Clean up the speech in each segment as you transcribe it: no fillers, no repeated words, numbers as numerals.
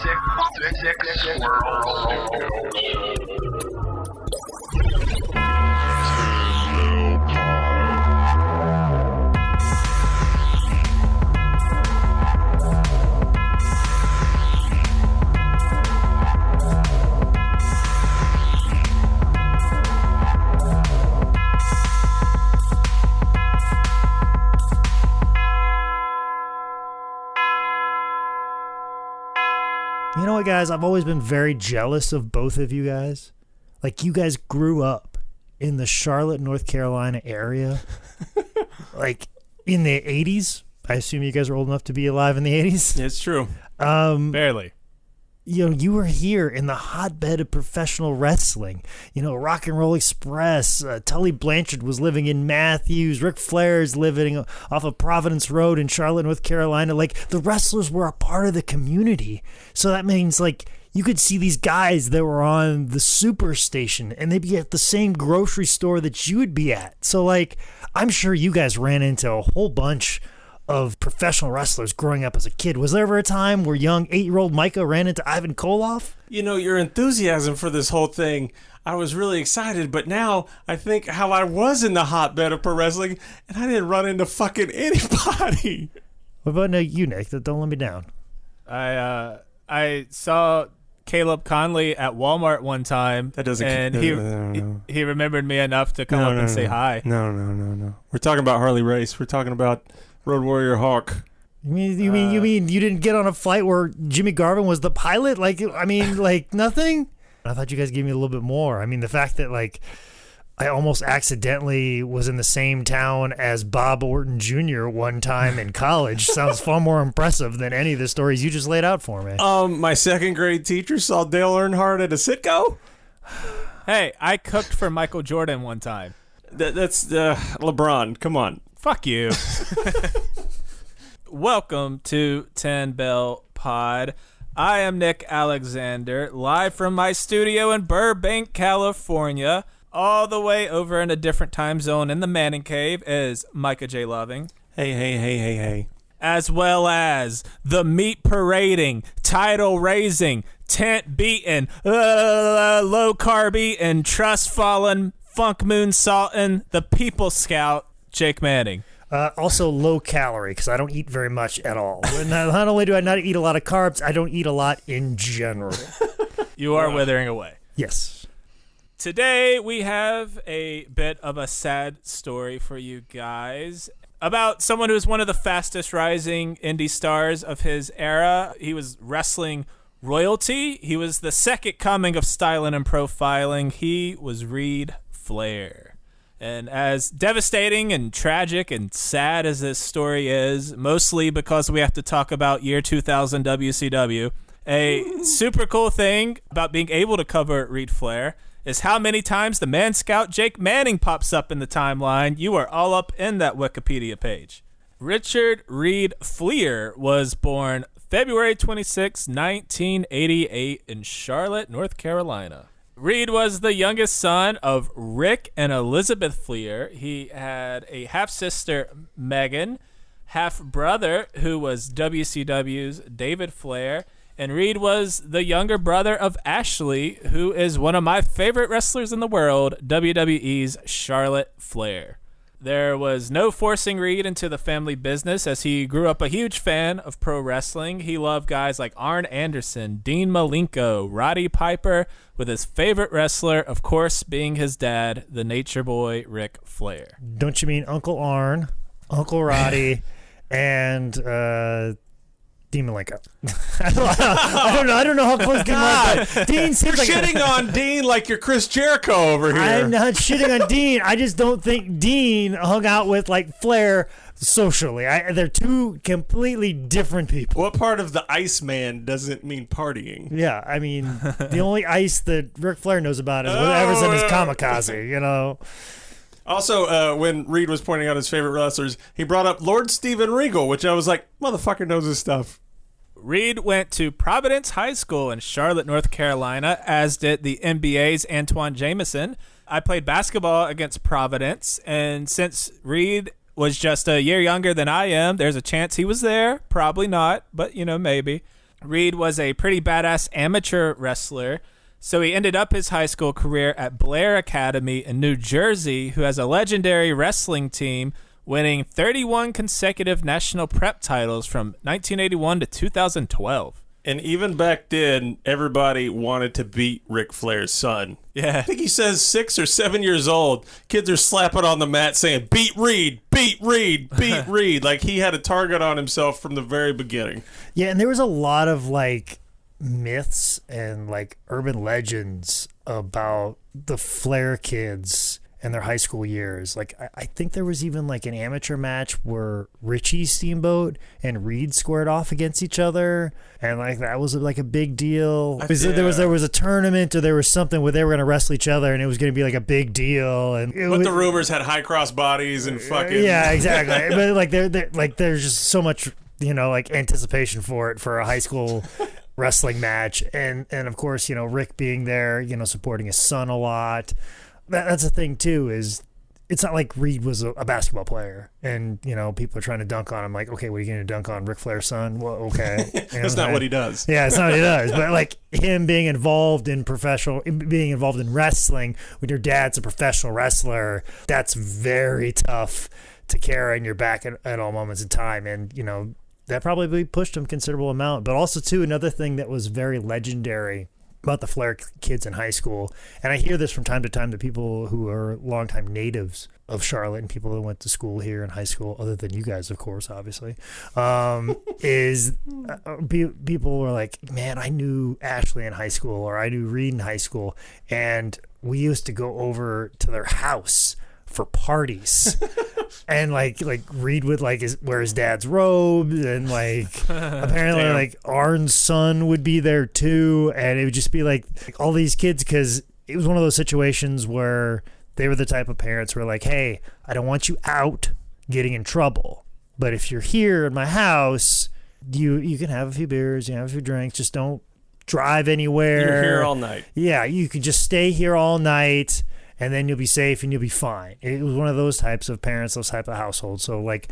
Sick Squirrel. You know what, guys? I've always been very jealous of both of you guys. Like, you guys grew up in the Charlotte, North Carolina area. Like, in the 80s. I assume you guys were old enough to be alive in the 80s. It's true. Barely. You know, you were here in the hotbed of professional wrestling. You know, Rock and Roll Express. Tully Blanchard was living in Matthews. Ric Flair's living off of Providence Road in Charlotte, North Carolina. Like, the wrestlers were a part of the community. So that means, like, you could see these guys that were on the Superstation, and they'd be at the same grocery store that you would be at. So, like, I'm sure you guys ran into a whole bunch of professional wrestlers growing up as a kid. Was there ever a time where young 8-year-old Micah ran into Ivan Koloff? You know, your enthusiasm for this whole thing, I was really excited, but now I think how I was in the hotbed of pro wrestling, and I didn't run into fucking anybody. What about you, Nick? Don't let me down. I saw Caleb Conley at Walmart one time. That doesn't. And he remembered me enough to come up and say hi. No. We're talking about Harley Race. We're talking about Road Warrior Hawk. You mean you didn't get on a flight where Jimmy Garvin was the pilot? Like, I mean, like, nothing? I thought you guys gave me a little bit more. I mean, the fact that, like, I almost accidentally was in the same town as Bob Orton Jr. one time in college sounds far more impressive than any of the stories you just laid out for me. My second grade teacher saw Dale Earnhardt at a Citgo. Hey, I cooked for Michael Jordan one time. That's LeBron. Come on. Fuck you. Welcome to 10 Bell Pod. I am Nick Alexander, live from my studio in Burbank, California. All the way over in a different time zone in the Manning Cave is Micah J. Loving. Hey. As well as the meat parading, title raising, tent beating, low carb eating, trust falling, funk moon salting, the people scout, Jake Manning. Also low calorie, because I don't eat very much at all. Not only do I not eat a lot of carbs, I don't eat a lot in general. You are withering away. Yes. Today we have a bit of a sad story for you guys about someone who's one of the fastest rising indie stars of his era. He was wrestling royalty. He was the second coming of styling and profiling. He was Reid Flair. And as devastating and tragic and sad as this story is, mostly because we have to talk about year 2000 WCW, a super cool thing about being able to cover Reid Flair is how many times the man scout Jake Manning pops up in the timeline. You are all up in that Wikipedia page. Richard Reid Flair was born February 26, 1988 in Charlotte, North Carolina. Reid was the youngest son of Rick and Elizabeth Flair. He had a half-sister, Megan, half-brother, who was WCW's David Flair, and Reid was the younger brother of Ashley, who is one of my favorite wrestlers in the world, WWE's Charlotte Flair. There was no forcing Reid into the family business, as he grew up a huge fan of pro wrestling. He loved guys like Arn Anderson, Dean Malenko, Roddy Piper, with his favorite wrestler, of course, being his dad, the Nature Boy, Ric Flair. Don't you mean Uncle Arn, Uncle Roddy, and Dean Malenko? I don't know how close Dean Malenko. Dean seems like Shitting on Dean like you're Chris Jericho over here. I'm not shitting on Dean. I just don't think Dean hung out with like Flair socially. They're two completely different people. What part of the Iceman doesn't mean partying? Yeah, I mean, the only ice that Ric Flair knows about is whatever's in his kamikaze, you know. Also, when Reid was pointing out his favorite wrestlers, he brought up Lord Steven Regal, which I was like, motherfucker knows his stuff. Reid went to Providence High School in Charlotte, North Carolina, as did the NBA's Antoine Jameson. I played basketball against Providence, and since Reid was just a year younger than I am, there's a chance he was there. Probably not, but, you know, maybe. Reid was a pretty badass amateur wrestler, so he ended up his high school career at Blair Academy in New Jersey, who has a legendary wrestling team winning 31 consecutive national prep titles from 1981 to 2012. And even back then, everybody wanted to beat Ric Flair's son. Yeah. I think he says 6 or 7 years old. Kids are slapping on the mat saying, beat Reid, beat Reid, beat Reid. Like he had a target on himself from the very beginning. Yeah, and there was a lot of like myths and like urban legends about the Flair kids and their high school years. Like I think there was even like an amateur match where Richie Steamboat and Reid squared off against each other, and like that was like a big deal. There was a tournament or there was something where they were going to wrestle each other and it was going to be like a big deal. And but the rumors had high cross bodies and fucking yeah, exactly. But like there's just so much like anticipation for it for a high school wrestling match, and of course Rick being there supporting his son a lot. That's the thing too, is it's not like Reid was a basketball player and people are trying to dunk on him. Like, okay, what are you going to dunk on Ric Flair's son? Well, okay. That's not what he does. Yeah, it's not what he does. But like him being involved in wrestling when your dad's a professional wrestler, that's very tough to carry on your back at all moments in time. And that probably pushed him a considerable amount. But also too, another thing that was very legendary about the Flair kids in high school, and I hear this from time to time to people who are longtime natives of Charlotte and people that went to school here in high school, other than you guys, of course, obviously, is people were like, man, I knew Ashley in high school, or I knew Reid in high school, and we used to go over to their house for parties. And like Reid would wear his dad's robes, and apparently like Arn's son would be there too, and it would just be like all these kids, because it was one of those situations where they were the type of parents who were like, hey, I don't want you out getting in trouble, but if you're here in my house, you can have a few beers, you can have a few drinks, just don't drive anywhere. You're here all night. Yeah, you can just stay here all night, and then you'll be safe and you'll be fine. It was one of those types of parents, those type of households. So like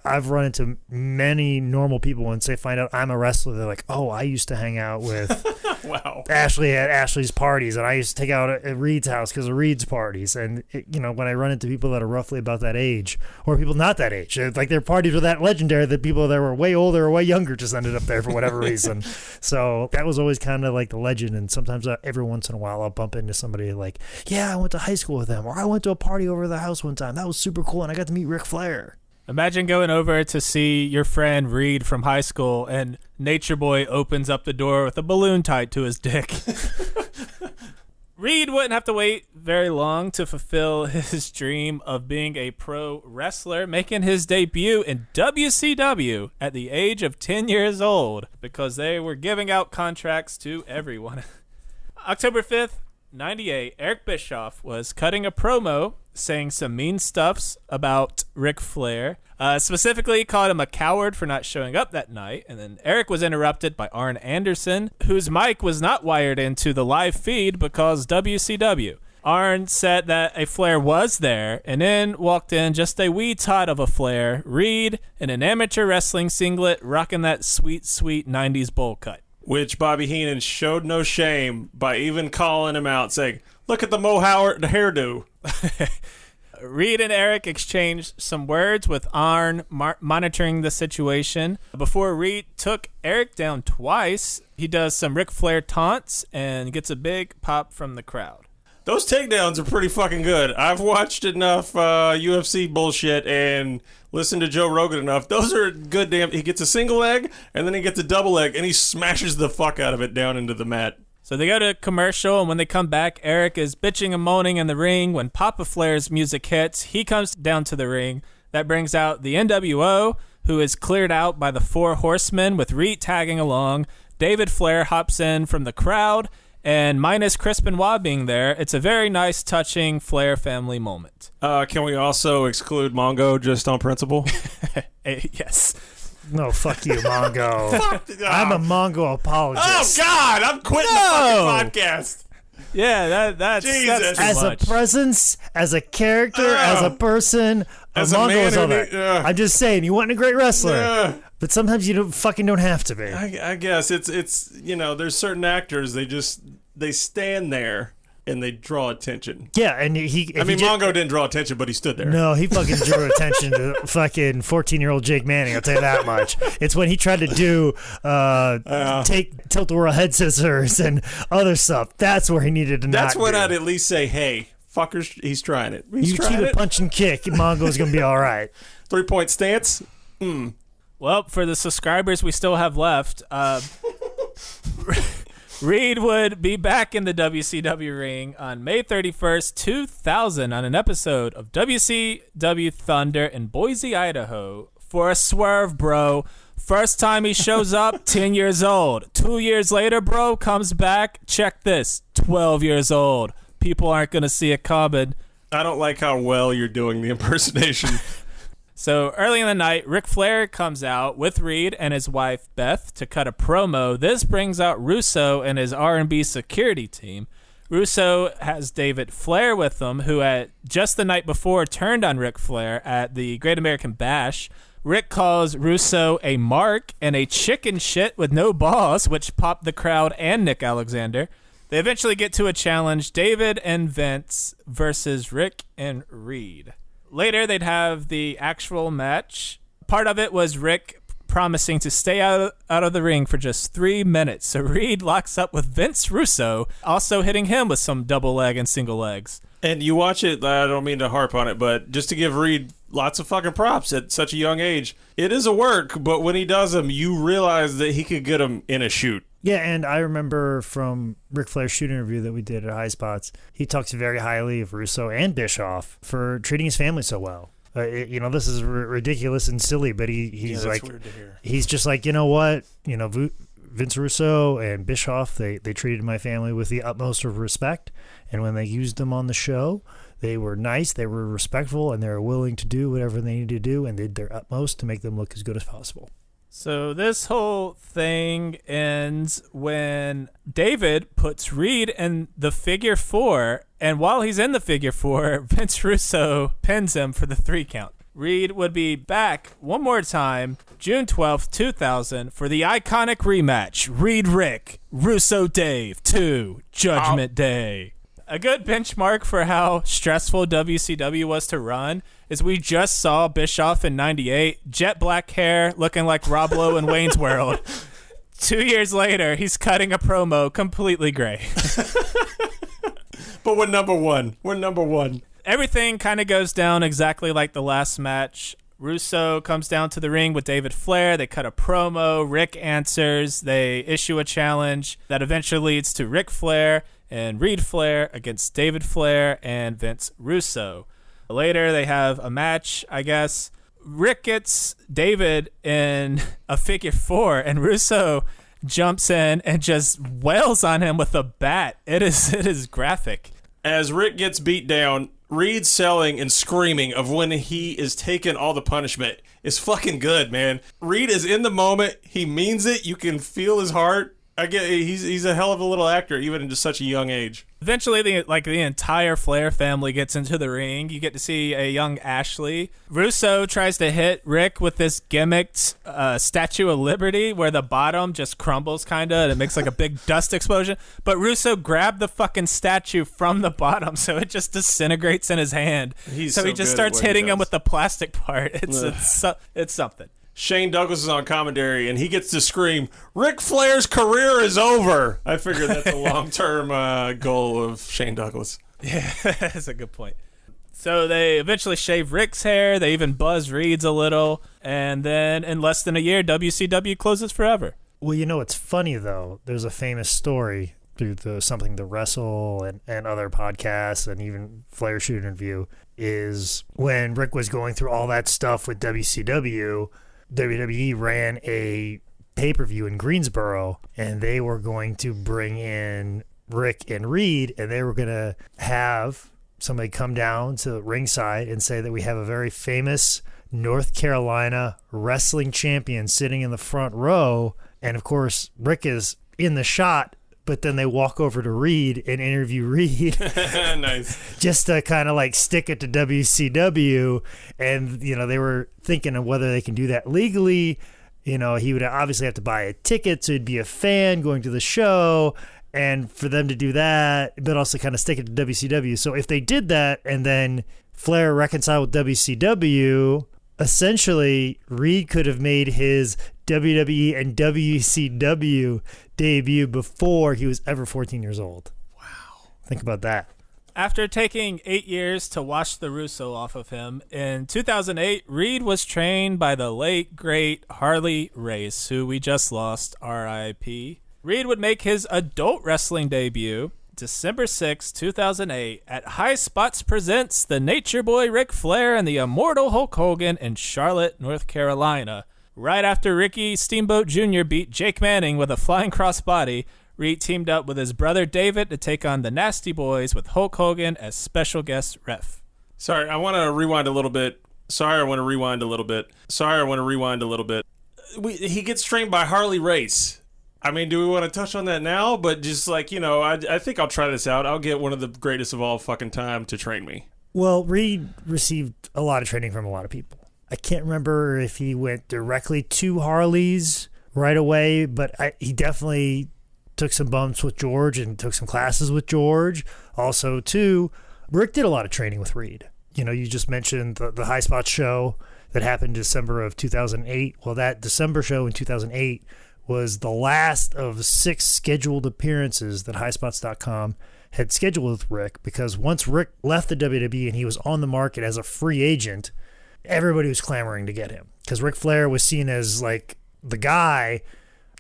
I've run into many normal people once they find out I'm a wrestler, they're like, oh, I used to hang out with wow. Ashley at Ashley's parties, and I used to take out at Reid's house because of Reid's parties. And when I run into people that are roughly about that age, or people not that age, like their parties were that legendary that people that were way older or way younger just ended up there for whatever reason. So that was always kind of like the legend. And sometimes every once in a while I'll bump into somebody like, yeah, I went to high school with them, or I went to a party over their house one time, that was super cool, and I got to meet Ric Flair. Imagine going over to see your friend Reid from high school, and Nature Boy opens up the door with a balloon tied to his dick. Reid wouldn't have to wait very long to fulfill his dream of being a pro wrestler, making his debut in WCW at the age of 10 years old, because they were giving out contracts to everyone. October 5th, 98, Eric Bischoff was cutting a promo saying some mean stuffs about Ric Flair. Specifically called him a coward for not showing up that night. And then Eric was interrupted by Arn Anderson, whose mic was not wired into the live feed because WCW. Arn said that a Flair was there, and then walked in just a wee tot of a Flair, Reid, in an amateur wrestling singlet, rocking that sweet, sweet 90s bowl cut. Which Bobby Heenan showed no shame by even calling him out, saying, look at the Mo Howard hairdo. Reid and Eric exchanged some words with Arn monitoring the situation. Before Reid took Eric down twice, he does some Ric Flair taunts and gets a big pop from the crowd. Those takedowns are pretty fucking good. I've watched enough UFC bullshit and listened to Joe Rogan enough. Those are good damn... He gets a single leg, and then he gets a double leg, and he smashes the fuck out of it down into the mat. So they go to commercial, and when they come back, Eric is bitching and moaning in the ring. When Papa Flair's music hits, he comes down to the ring. That brings out the NWO, who is cleared out by the Four Horsemen, with Reid tagging along. David Flair hops in from the crowd, and minus Chris Benoit being there, it's a very nice, touching Flair family moment. Can we also exclude Mongo just on principle? Yes. No, fuck you, Mongo. I'm a Mongo apologist. Oh, God, I'm quitting the fucking podcast. Yeah, that's Jesus. too as much. a presence, as a character, as a person, As a Mongo man is all who that. need- I'm just saying, you want a great wrestler. But sometimes you don't have to be. I guess it's there's certain actors they stand there and they draw attention. Yeah, and Mongo didn't draw attention, but he stood there. No, he fucking drew attention to fucking 14-year-old Jake Manning. I'll tell you that much. It's when he tried to do take tilt-a-whirl head scissors and other stuff. That's where he needed to. That's when I'd at least say, "Hey, fuckers, he's trying it. You keep a punch and kick, Mongo's gonna be all right." 3-point stance. Well, for the subscribers we still have left, Reid would be back in the WCW ring on May 31st, 2000 on an episode of WCW Thunder in Boise, Idaho for a swerve, bro. First time he shows up, 10 years old. 2 years later, bro, comes back. Check this, 12 years old. People aren't going to see it coming. I don't like how well you're doing the impersonation. So early in the night, Ric Flair comes out with Reid and his wife Beth to cut a promo. This brings out Russo and his R&B security team. Russo has David Flair with him, who had just the night before turned on Ric Flair at the Great American Bash. Rick calls Russo a mark and a chicken shit with no balls, which popped the crowd and Nick Alexander. They eventually get to a challenge, David and Vince versus Rick and Reid. Later, they'd have the actual match. Part of it was Rick promising to stay out of the ring for just 3 minutes. So Reid locks up with Vince Russo, also hitting him with some double leg and single legs. And you watch it, I don't mean to harp on it, but just to give Reid lots of fucking props at such a young age. It is a work, but when he does them, you realize that he could get them in a shoot. Yeah, and I remember from Ric Flair's shoot interview that we did at High Spots, he talks very highly of Russo and Bischoff for treating his family so well. This is ridiculous and silly, but he's like, weird to hear. He's just like, you know what? Vince Russo and Bischoff, they treated my family with the utmost of respect, and when they used them on the show, they were nice, they were respectful, and they were willing to do whatever they needed to do, and did their utmost to make them look as good as possible. So this whole thing ends when David puts Reid in the figure 4, and while he's in the figure 4, Vince Russo pins him for the 3 count. Reid would be back one more time, June 12th, 2000, for the iconic rematch, Reid-Rick, Russo-Dave 2, Judgment Day. A good benchmark for how stressful WCW was to run is we just saw Bischoff in 98, jet black hair, looking like Rob Lowe in Wayne's World. 2 years later, he's cutting a promo completely gray. But we're number one. Everything kind of goes down exactly like the last match. Russo comes down to the ring with David Flair. They cut a promo. Rick answers. They issue a challenge that eventually leads to Ric Flair and Reid Flair against David Flair and Vince Russo. Later, they have a match, I guess. Rick gets David in a figure 4, and Russo jumps in and just wails on him with a bat. It is graphic. As Rick gets beat down, Reid selling and screaming of when he is taking all the punishment is fucking good, man. Reid is in the moment. He means it. You can feel his heart. I get he's a hell of a little actor, even in just such a young age. Eventually, the entire Flair family gets into the ring. You get to see a young Ashley. Russo tries to hit Rick with this gimmicked Statue of Liberty, where the bottom just crumbles, kinda, and it makes like a big dust explosion. But Russo grabbed the fucking statue from the bottom, so it just disintegrates in his hand. So he just starts hitting him with the plastic part. It's something. Shane Douglas is on commentary, and he gets to scream, Ric Flair's career is over. I figure that's a long-term goal of Shane Douglas. Yeah, that's a good point. So they eventually shave Rick's hair. They even buzz Reid's a little. And then in less than a year, WCW closes forever. Well, it's funny, though. There's a famous story through Something to Wrestle and other podcasts and even Flair Shoot Interview is when Rick was going through all that stuff with WCW, WWE ran a pay-per-view in Greensboro, and they were going to bring in Rick and Reid, and they were going to have somebody come down to ringside and say that we have a very famous North Carolina wrestling champion sitting in the front row. And, of course, Rick is in the shot, but then they walk over to Reid and interview Reid. Nice. Just to kind of like stick it to WCW. And, they were thinking of whether they can do that legally. You know, he would obviously have to buy a ticket, so he'd be a fan going to the show, and for them to do that, but also kind of stick it to WCW. So if they did that and then Flair reconciled with WCW, essentially Reid could have made his WWE and WCW debut before he was ever 14 years old. Wow. Think about that. After taking 8 years to wash the Russo off of him, in 2008, Reid was trained by the late, great Harley Race, who we just lost, R.I.P. Reid would make his adult wrestling debut December 6, 2008, at High Spots Presents the Nature Boy Ric Flair and the Immortal Hulk Hogan in Charlotte, North Carolina. Right after Ricky Steamboat Jr. beat Jake Manning with a flying crossbody, Reid teamed up with his brother David to take on the Nasty Boys with Hulk Hogan as special guest ref. Sorry, I want to rewind a little bit. He gets trained by Harley Race. I mean, do we want to touch on that now? But just like, you know, I think I'll try this out. I'll get one of the greatest of all fucking time to train me. Well, Reid received a lot of training from a lot of people. I can't remember if he went directly to Harley's right away, but he definitely took some bumps with George and took some classes with George. Also, too, Rick did a lot of training with Reid. You know, you just mentioned the High Spots show that happened in December of 2008. Well, that December show in 2008 was the last of 6 scheduled appearances that highspots.com had scheduled with Rick, because once Rick left the WWE and he was on the market as a free agent, everybody was clamoring to get him, because Ric Flair was seen as like the guy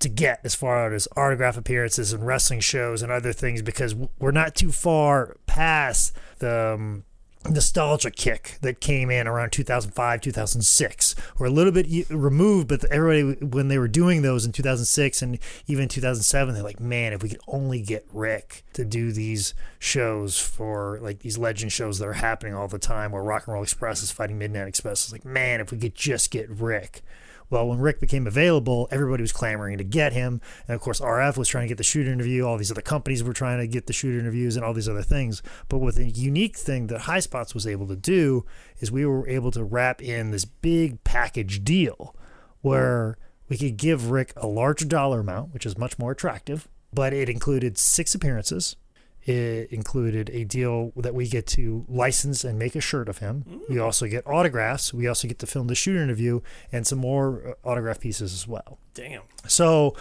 to get as far as autograph appearances and wrestling shows and other things, because we're not too far past the nostalgia kick that came in around 2005, 2006. We're a little bit removed, but everybody, when they were doing those in 2006 and even 2007, they're like, man, if we could only get Rick to do these shows for like these legend shows that are happening all the time, where Rock and Roll Express is fighting Midnight Express. It's like, man, if we could just get Rick. Well, when Rick became available, everybody was clamoring to get him. And, of course, RF was trying to get the shoot interview. All these other companies were trying to get the shoot interviews and all these other things. But with a unique thing that High Spots was able to do is we were able to wrap in this big package deal where we could give Rick a larger dollar amount, which is much more attractive, but it included 6 appearances. It included a deal that we get to license and make a shirt of him. We also get autographs. We also get to film the shoot interview and some more autograph pieces as well. Damn. So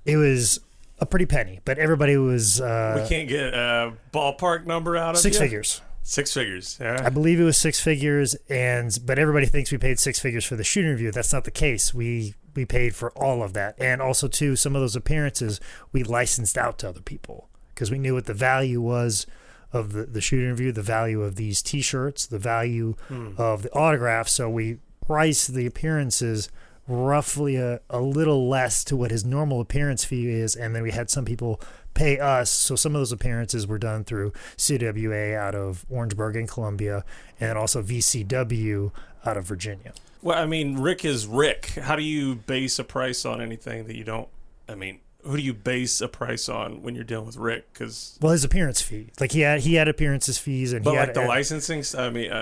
it was a pretty penny, but everybody was... we can't get a ballpark number out of 6 you? figures. 6 figures, yeah. I believe it was 6 figures, but everybody thinks we paid 6 figures for the shoot interview. That's not the case. We paid for all of that. And also, too, some of those appearances we licensed out to other people, because we knew what the value was of the shoot interview, the value of these T-shirts, the value of the autographs. So we priced the appearances roughly a little less to what his normal appearance fee is, and then we had some people pay us. So some of those appearances were done through CWA out of Orangeburg in Columbia, and also VCW out of Virginia. Well, I mean, Rick is Rick. How do you base a price on anything that you don't... I mean... Who do you base a price on when you're dealing with Rick? Because his appearance fee, like he had appearances fees, and but like the licensing. I mean,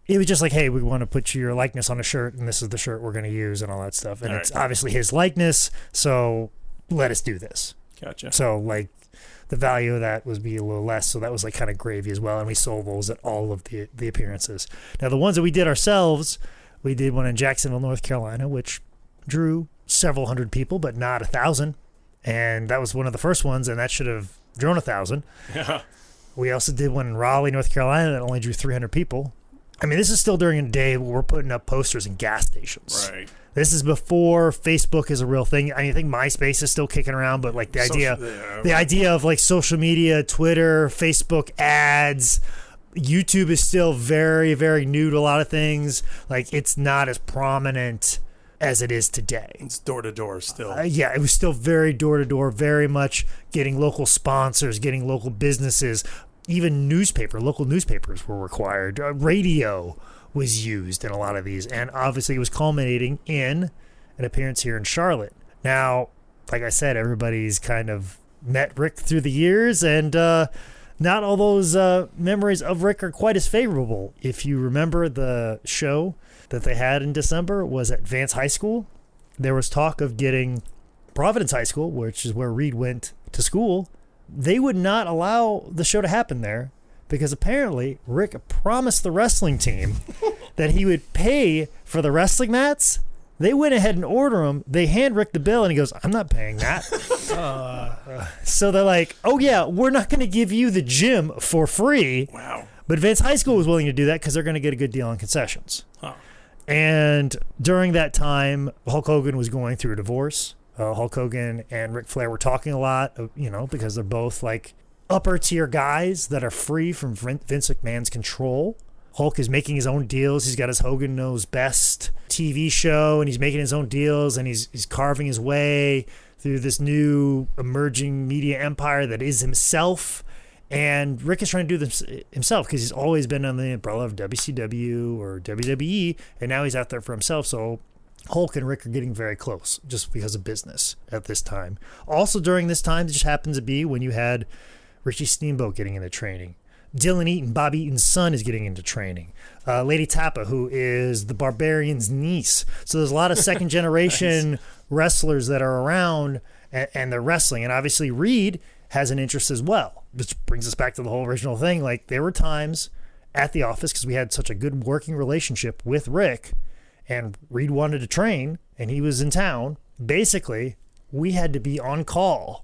it was just like, hey, we want to put your likeness on a shirt, and this is the shirt we're going to use, and all that stuff. And it's obviously his likeness, so let us do this. Gotcha. So like the value of that was be a little less, so that was like kind of gravy as well. And we sold those at all of the appearances. Now the ones that we did ourselves, we did one in Jacksonville, North Carolina, which drew several hundred people, but not 1,000. And that was one of the first ones, and that should have drawn 1,000. Yeah. We also did one in Raleigh, North Carolina, that only drew 300 people. I mean, this is still during a day where we're putting up posters in gas stations. Right. This is before Facebook is a real thing. I think MySpace is still kicking around, but like the idea of like social media, Twitter, Facebook ads, YouTube is still very, very new to a lot of things. Like it's not as prominent as it is today. It's door to door still. Yeah, it was still very door to door, very much getting local sponsors, getting local businesses, even local newspapers were required. Radio was used in a lot of these, and obviously it was culminating in an appearance here in Charlotte. Now, like I said, everybody's kind of met Rick through the years, and not all those memories of Rick are quite as favorable. If you remember the show that they had in December was at Vance High School. there was talk of getting Providence High School, which is where Reid went to school. They would not allow the show to happen there because apparently Rick promised the wrestling team that he would pay for the wrestling mats. They went ahead and ordered them. They hand Rick the bill, and he goes, I'm not paying that. So they're like, oh, yeah, we're not going to give you the gym for free. Wow. But Advanced High School was willing to do that because they're going to get a good deal on concessions. Huh. And during that time, Hulk Hogan was going through a divorce. Hulk Hogan and Ric Flair were talking a lot, because they're both like upper tier guys that are free from Vince McMahon's control. Hulk is making his own deals. He's got his Hogan Knows Best TV show, and he's making his own deals, and he's carving his way through this new emerging media empire that is himself. And Rick is trying to do this himself because he's always been on the umbrella of WCW or WWE, and now he's out there for himself. So Hulk and Rick are getting very close just because of business at this time. Also during this time, it just happens to be when you had Richie Steamboat getting into training. Dylan Eaton, Bob Eaton's son, is getting into training. Lady Tappa, who is the Barbarian's niece. So there's a lot of second generation nice. Wrestlers that are around and they're wrestling. And obviously Reid has an interest as well, which brings us back to the whole original thing. Like there were times at the office because we had such a good working relationship with Rick, and Reid wanted to train and he was in town. Basically, we had to be on call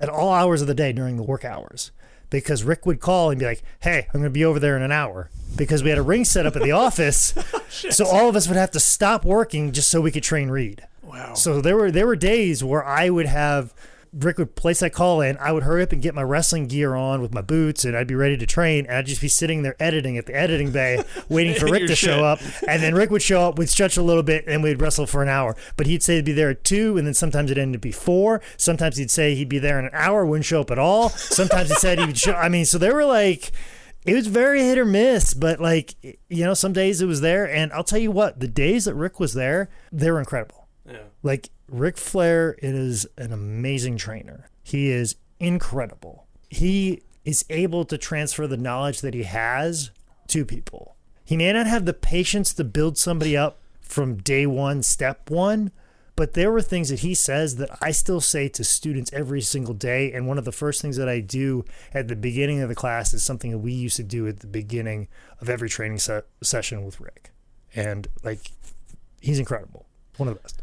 at all hours of the day during the work hours. Because Rick would call and be like, hey, I'm going to be over there in an hour. Because we had a ring set up at the office. So all of us would have to stop working just so we could train Reid. Wow. So there were days where I would have, Rick would place that call in, I would hurry up and get my wrestling gear on with my boots, and I'd be ready to train, and I'd just be sitting there editing at the editing bay, waiting for Rick to show up, and then Rick would show up, we'd stretch a little bit, and we'd wrestle for an hour. But he'd say he'd be there at 2, and then sometimes it'd end up be 4. Sometimes he'd say he'd be there in an hour, wouldn't show up at all. Sometimes he said he would show, so they were like, it was very hit or miss, but some days it was there, and I'll tell you what, the days that Rick was there, they were incredible. Yeah. Like, Ric Flair is an amazing trainer. He is incredible. He is able to transfer the knowledge that he has to people. He may not have the patience to build somebody up from day one, step one, but there were things that he says that I still say to students every single day. And one of the first things that I do at the beginning of the class is something that we used to do at the beginning of every training session with Rick. And he's incredible. One of the best.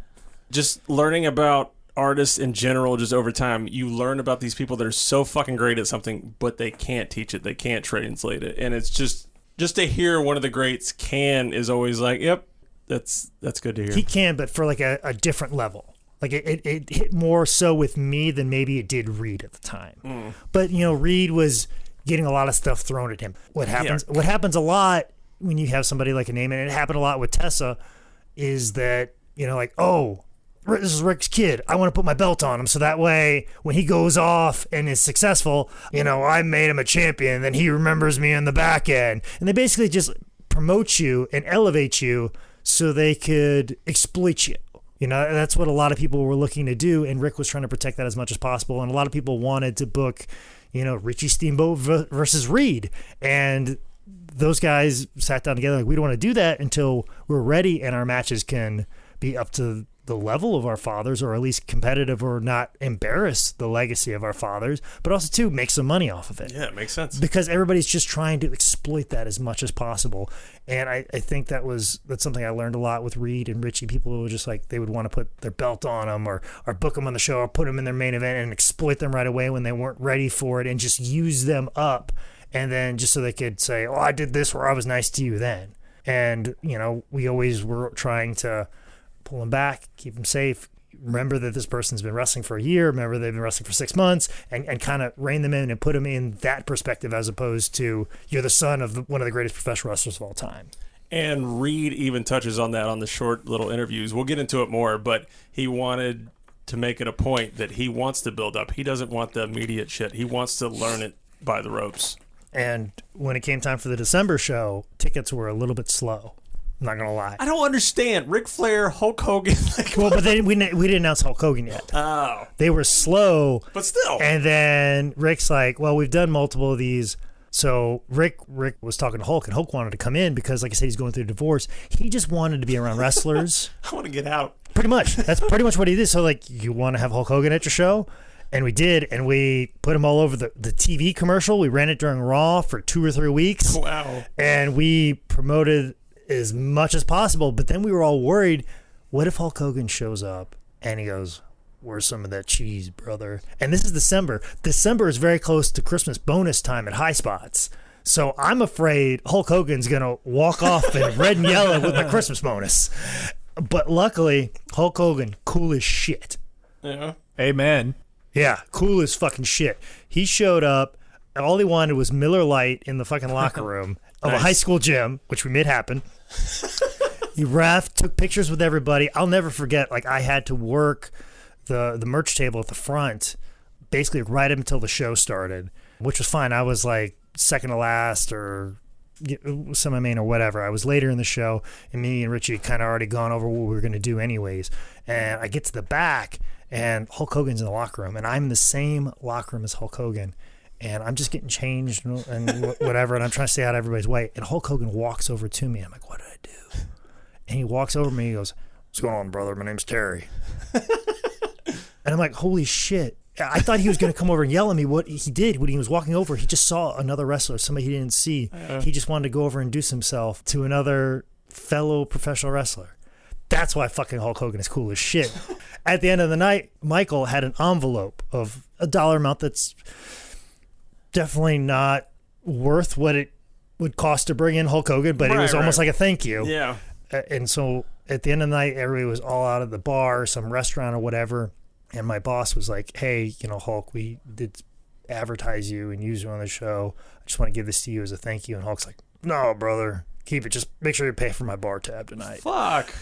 Just learning about artists in general, just over time, you learn about these people that are so fucking great at something, but they can't teach it, they can't translate it, and it's just to hear one of the greats is always like, yep, that's good to hear. He can, but for a different level. Like it hit more so with me than maybe it did Reid at the time. But Reid was getting a lot of stuff thrown at him. What happens a lot when you have somebody like a name, and it happened a lot with Tessa, is that this is Rick's kid. I want to put my belt on him so that way when he goes off and is successful, I made him a champion, then he remembers me on the back end. And they basically just promote you and elevate you so they could exploit you. That's what a lot of people were looking to do, and Rick was trying to protect that as much as possible. And a lot of people wanted to book, Richie Steamboat versus Reid. And those guys sat down together we don't want to do that until we're ready and our matches can be up to the level of our fathers, or at least competitive, or not embarrass the legacy of our fathers, but also to make some money off of it. Yeah, it makes sense. Because everybody's just trying to exploit that as much as possible. And I think that's something I learned a lot with Reid and Richie. People were just they would want to put their belt on them or book them on the show or put them in their main event and exploit them right away when they weren't ready for it, and just use them up. And then just so they could say, oh, I did this where I was nice to you then. And, we always were trying to pull them back, keep them safe. Remember that this person's been wrestling for a year. Remember they've been wrestling for 6 months, and kind of rein them in and put them in that perspective, as opposed to you're the son of one of the greatest professional wrestlers of all time. And Reid even touches on that on the short little interviews. We'll get into it more, but he wanted to make it a point that he wants to build up. He doesn't want the immediate shit. He wants to learn it by the ropes. And when it came time for the December show, tickets were a little bit slow. I'm not going to lie. I don't understand. Ric Flair, Hulk Hogan. But then we didn't announce Hulk Hogan yet. Oh. They were slow. But still. And then Rick's like, well, we've done multiple of these, So Rick was talking to Hulk, and Hulk wanted to come in because, like I said, he's going through a divorce. He just wanted to be around wrestlers. I want to get out. Pretty much. That's pretty much what he did. So, like, you want to have Hulk Hogan at your show? And we did, and we put him all over the TV commercial. We ran it during Raw for 2 or 3 weeks. Wow. And we promoted as much as possible. But then we were all worried, what if Hulk Hogan shows up and he goes, where's some of that cheese, brother? And this is December. December is very close to Christmas bonus time at High Spots. So I'm afraid Hulk Hogan's going to walk off in red and yellow with my Christmas bonus. But luckily, Hulk Hogan, cool as shit. Yeah. Amen. Yeah, cool as fucking shit. He showed up, and all he wanted was Miller Lite in the fucking locker room of a high school gym, which we made happen. He ref, took pictures with everybody. I'll never forget, like, I had to work the merch table at the front basically right up until the show started, which was fine. I was like second to last or semi-main or whatever. I was later in the show, and me and Richie had kind of already gone over what we were going to do anyways. And I get to the back, and Hulk Hogan's in the locker room, and I'm in the same locker room as Hulk Hogan. And I'm just getting changed and whatever, and I'm trying to stay out of everybody's way. And Hulk Hogan walks over to me. I'm like, what did I do? And he walks over to me. He goes, what's going on, brother? My name's Terry. And I'm like, holy shit. I thought he was going to come over and yell at me. What he did when he was walking over, he just saw another wrestler, somebody he didn't see. He just wanted to go over and introduce himself to another fellow professional wrestler. That's why fucking Hulk Hogan is cool as shit. At the end of the night, Michael had an envelope of a dollar amount that's definitely not worth what it would cost to bring in Hulk Hogan, but it was almost like a thank you. Yeah. And so at the end of the night, everybody was all out of the bar, some restaurant or whatever. And my boss was like, hey, Hulk, we did advertise you and use you on the show. I just want to give this to you as a thank you. And Hulk's like, no, brother, keep it. Just make sure you pay for my bar tab tonight. Fuck.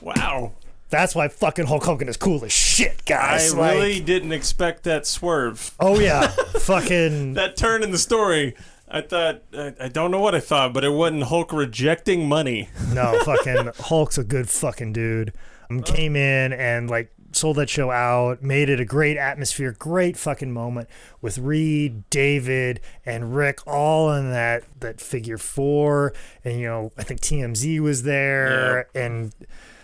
Wow. That's why fucking Hulk Hogan is cool as shit, guys. I really didn't expect that swerve. Oh, yeah. Fucking. That turn in the story. I thought, I don't know what I thought, but it wasn't Hulk rejecting money. No, fucking Hulk's a good fucking dude. Came in and, like, sold that show out, made it a great atmosphere, great fucking moment with Reid, David, and Rick all in that figure four. And, I think TMZ was there. Yeah. And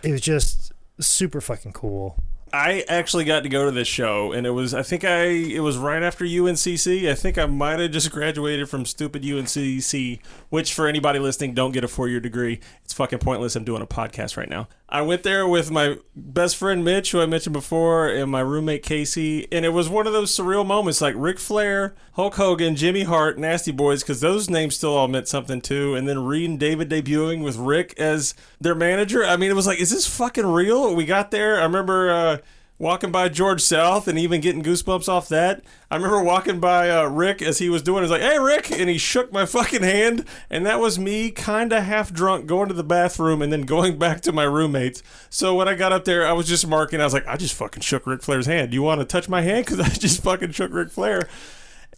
it was just super fucking cool. I actually got to go to this show, and it was right after UNCC. I think I might have just graduated from stupid UNCC, which for anybody listening, don't get a 4-year degree. It's fucking pointless. I'm doing a podcast right now. I went there with my best friend Mitch, who I mentioned before, and my roommate Casey, and it was one of those surreal moments like Ric Flair, Hulk Hogan, Jimmy Hart, Nasty Boys, because those names still all meant something too, and then Reid and David debuting with Rick as their manager. I mean, it was like, is this fucking real? We got there. I remember walking by George South and even getting goosebumps off that. I remember walking by Rick as he was doing it. I was like, hey, Rick. And he shook my fucking hand. And that was me kind of half drunk going to the bathroom and then going back to my roommates. So when I got up there, I was just marking. I was like, I just fucking shook Ric Flair's hand. Do you want to touch my hand? Because I just fucking shook Ric Flair.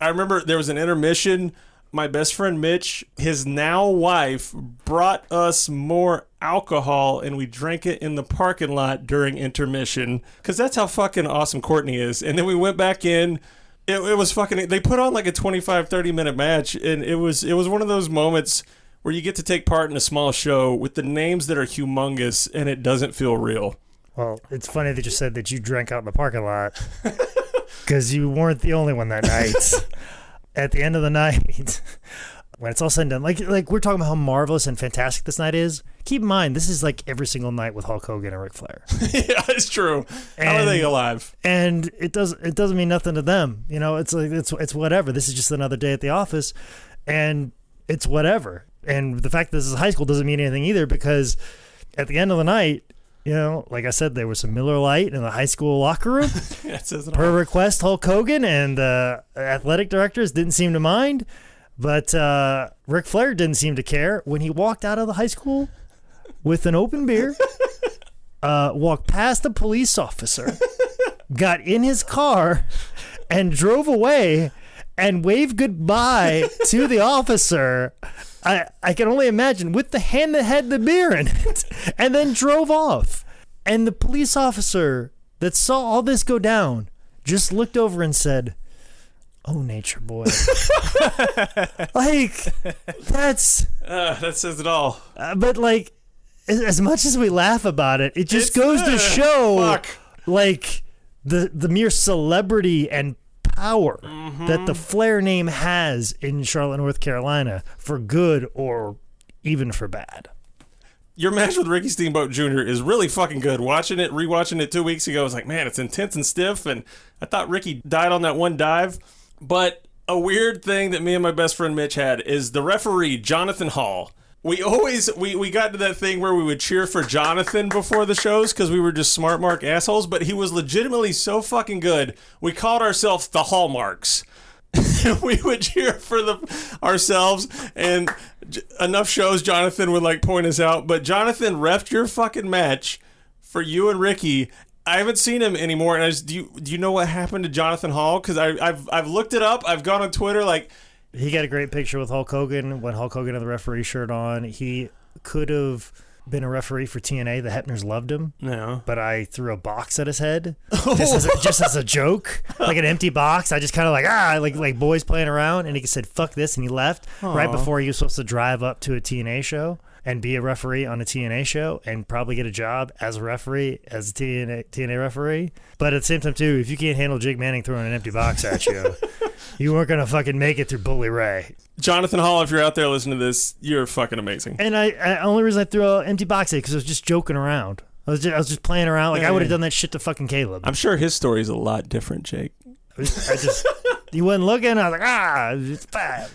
I remember there was an intermission. My best friend Mitch, his now wife, brought us more alcohol and we drank it in the parking lot during intermission because that's how fucking awesome Courtney is. And then we went back in. It was fucking, they put on like a 25-30 minute match, and it was one of those moments where you get to take part in a small show with the names that are humongous and it doesn't feel real. Well, it's funny that you said that you drank out in the parking lot because you weren't the only one that night. At the end of the night, when it's all said and done, like we're talking about how marvelous and fantastic this night is, keep in mind, this is like every single night with Hulk Hogan and Ric Flair. Yeah, it's true. How are they alive? And it doesn't mean nothing to them. It's like it's whatever. This is just another day at the office, and it's whatever. And the fact that this is high school doesn't mean anything either, because at the end of the night, like I said, there was some Miller Lite in the high school locker room. Yeah, it says it per all. request, Hulk Hogan and athletic directors didn't seem to mind, but Ric Flair didn't seem to care when he walked out of the high school with an open beer, walked past a police officer, got in his car, and drove away and waved goodbye to the officer. I can only imagine, with the hand that had the beer in it, and then drove off. And the police officer that saw all this go down just looked over and said, Oh, Nature Boy. Like, that says it all. But, like, as much as we laugh about it, it just It's, goes to show, fuck. like, the mere celebrity and power that the Flair name has in Charlotte, North Carolina, for good or even for bad. Your match with Ricky Steamboat Jr. is really fucking good. Rewatching it 2 weeks ago, I was like, man, it's intense and stiff, and I thought Ricky died on that one dive. But a weird thing that me and my best friend Mitch had is the referee, Jonathan Hall. We got to that thing where we would cheer for Jonathan before the shows because we were just smart mark assholes, but he was legitimately so fucking good, we called ourselves the Hallmarks. We would cheer for ourselves, and enough shows Jonathan would like point us out, but Jonathan refed your fucking match for you and Ricky. I haven't seen him anymore, and do you know what happened to Jonathan Hall? Because I've looked it up. I've gone on Twitter. Like, he got a great picture with Hulk Hogan when Hulk Hogan had the referee shirt on. He could have been a referee for TNA. The Hepners loved him. no, But I threw a box at his head just as a joke, like an empty box. I just kind of like boys playing around, and he said "fuck this," and he left right before he was supposed to drive up to a TNA show and be a referee on a TNA show and probably get a job as a referee, as a TNA referee. But at the same time, too, if you can't handle Jake Manning throwing an empty box at you, you weren't going to fucking make it through Bully Ray. Jonathan Hall, if you're out there listening to this, you're fucking amazing. And I only reason I threw an empty box at it because I was just joking around. I was just playing around. Like, I would have done that shit to fucking Caleb. I'm sure his story is a lot different, Jake. He wasn't looking. I was like, it's bad.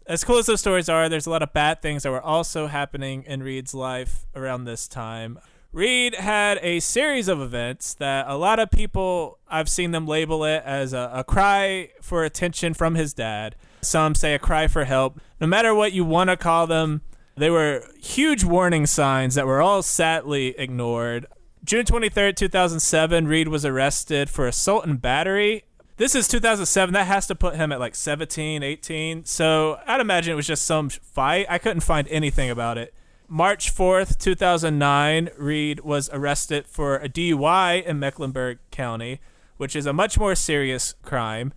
As cool as those stories are, there's a lot of bad things that were also happening in Reid's life around this time. Reid had a series of events that a lot of people, I've seen them label it as a cry for attention from his dad. Some say a cry for help. No matter what you want to call them, they were huge warning signs that were all sadly ignored. June 23rd, 2007, Reid was arrested for assault and battery. This is 2007. That has to put him at like 17, 18. So I'd imagine it was just some fight. I couldn't find anything about it. March 4th, 2009, Reid was arrested for a DUI in Mecklenburg County, which is a much more serious crime,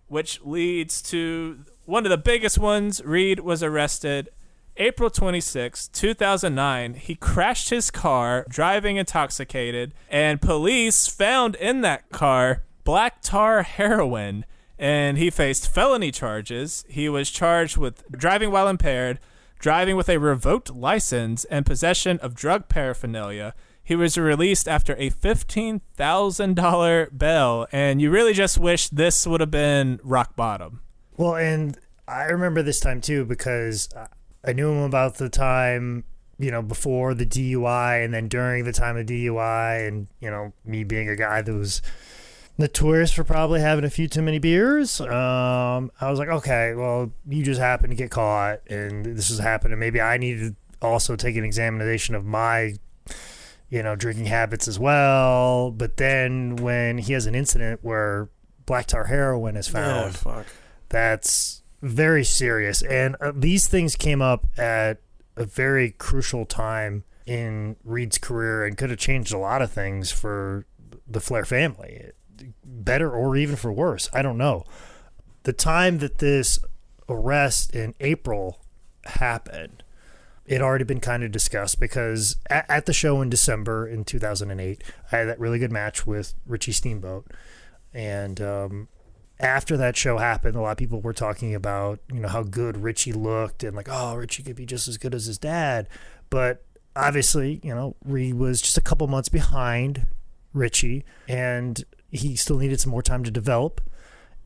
which leads to one of the biggest ones. Reid was arrested April 26, 2009. He crashed his car driving intoxicated, and police found in that car black tar heroin, and he faced felony charges. He was charged with driving while impaired, driving with a revoked license, and possession of drug paraphernalia. He was released after a $15,000 bail, and you really just wish this would have been rock bottom. Well, and I remember this time too because I knew him about the time, before the DUI and then during the time of DUI, and, me being a guy that was notorious for probably having a few too many beers. I was like, okay, well, you just happened to get caught and this is happening. Maybe I need to also take an examination of my, drinking habits as well. But then when he has an incident where black tar heroin is found, that's very serious. And these things came up at a very crucial time in Reid's career and could have changed a lot of things for the Flair family. Better or even for worse, I don't know. The time that this arrest in April happened, it had already been kind of discussed because at the show in December in 2008, I had that really good match with Richie Steamboat. And after that show happened, a lot of people were talking about, how good Richie looked and like, oh, Richie could be just as good as his dad. But obviously, Reid was just a couple months behind Richie, and he still needed some more time to develop.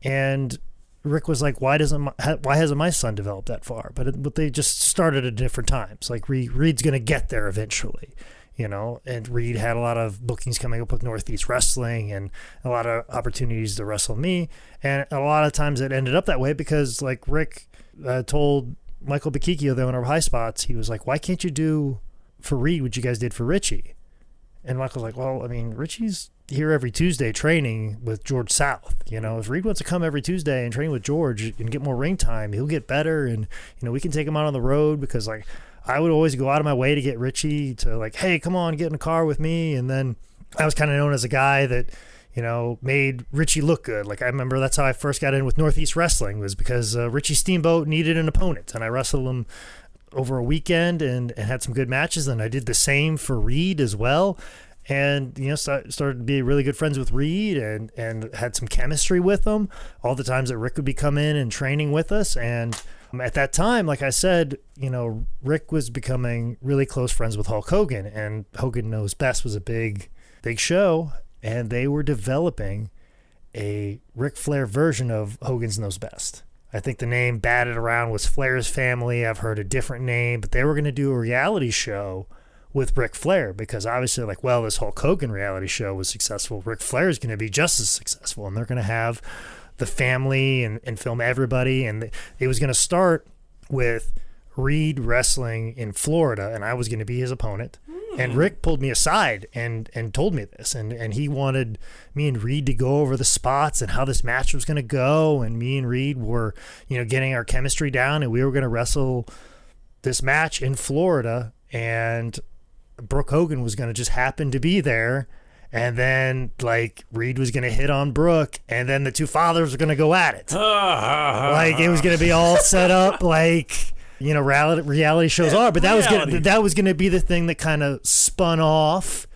And Rick was like, why hasn't my son developed that far? But they just started at different times. Like Reid's going to get there eventually, and Reid had a lot of bookings coming up with Northeast Wrestling and a lot of opportunities to wrestle me. And a lot of times it ended up that way because like Rick told Michael Bakikio, the owner of High Spots, he was like, why can't you do for Reid what you guys did for Richie? And Michael's like, well, I mean, Richie's here every Tuesday training with George South. If Reid wants to come every Tuesday and train with George and get more ring time, he'll get better. And, we can take him out on the road because, like, I would always go out of my way to get Richie to, like, hey, come on, get in the car with me. And then I was kind of known as a guy that, made Richie look good. Like I remember that's how I first got in with Northeast Wrestling, was because Richie Steamboat needed an opponent, and I wrestled him over a weekend and had some good matches. And I did the same for Reid as well. And, started to be really good friends with Reid and had some chemistry with him all the times that Rick would be coming in and training with us. And at that time, like I said, Rick was becoming really close friends with Hulk Hogan, and Hogan Knows Best was a big show, and they were developing a Ric Flair version of Hogan's Knows Best. I think the name batted around was Flair's Family. I've heard a different name, but they were going to do a reality show with Ric Flair, because obviously this Hulk Hogan reality show was successful. Ric Flair is going to be just as successful, and they're going to have the family and film everybody. And it was going to start with Reid wrestling in Florida, and I was going to be his opponent. And Rick pulled me aside and told me this, and he wanted me and Reid to go over the spots and how this match was going to go. And me and Reid were, getting our chemistry down, and we were going to wrestle this match in Florida, and Brooke Hogan was going to just happen to be there. And then, Reid was going to hit on Brooke, and then the two fathers were going to go at it. It was going to be all set up reality shows are. But that was going to be the thing that kind of spun off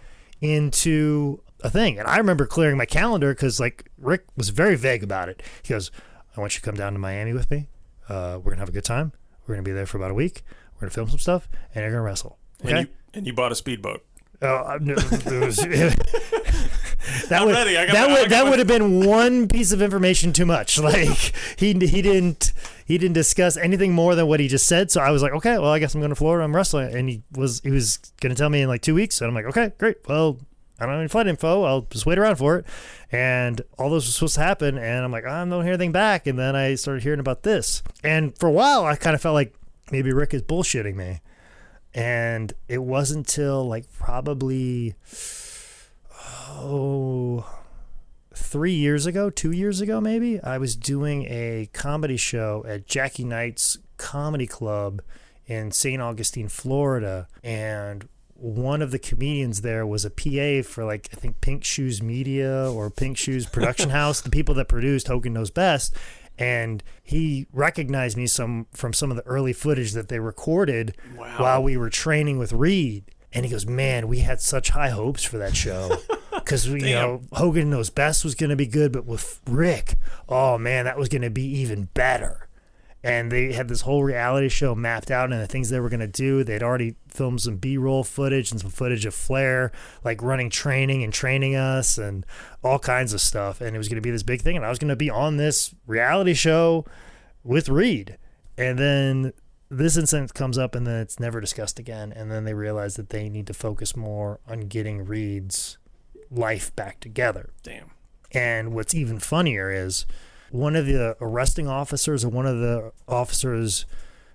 into a thing. And I remember clearing my calendar because, Rick was very vague about it. He goes, I want you to come down to Miami with me. We're going to have a good time. We're going to be there for about a week. We're going to film some stuff, and you're going to wrestle. Okay? And you bought a speedboat. That would have been one piece of information too much. He didn't discuss anything more than what he just said. So I was like, okay, well, I guess I'm going to Florida. I'm wrestling, and he was going to tell me in 2 weeks. And I'm like, okay, great. Well, I don't have any flight info. I'll just wait around for it. And all this was supposed to happen, and I'm like, I don't hear anything back. And then I started hearing about this, and for a while I kind of felt like maybe Rick is bullshitting me. And it wasn't till probably 2 years ago maybe, I was doing a comedy show at Jackie Knight's Comedy Club in St. Augustine, Florida, and one of the comedians there was a PA for I think Pink Shoes Media or Pink Shoes Production House, the people that produced Hogan Knows Best. And he recognized me from some of the early footage that they recorded while we were training with Reid. And he goes, man, we had such high hopes for that show because Hogan Knows Best was going to be good, but with Rick, oh man, that was going to be even better. And they had this whole reality show mapped out and the things they were going to do. They'd already filmed some B-roll footage and some footage of Flair, running training and training us and all kinds of stuff. And it was going to be this big thing. And I was going to be on this reality show with Reid. And then this incident comes up, and then it's never discussed again. And then they realize that they need to focus more on getting Reid's life back together. Damn. And what's even funnier is one of the arresting officers, or one of the officers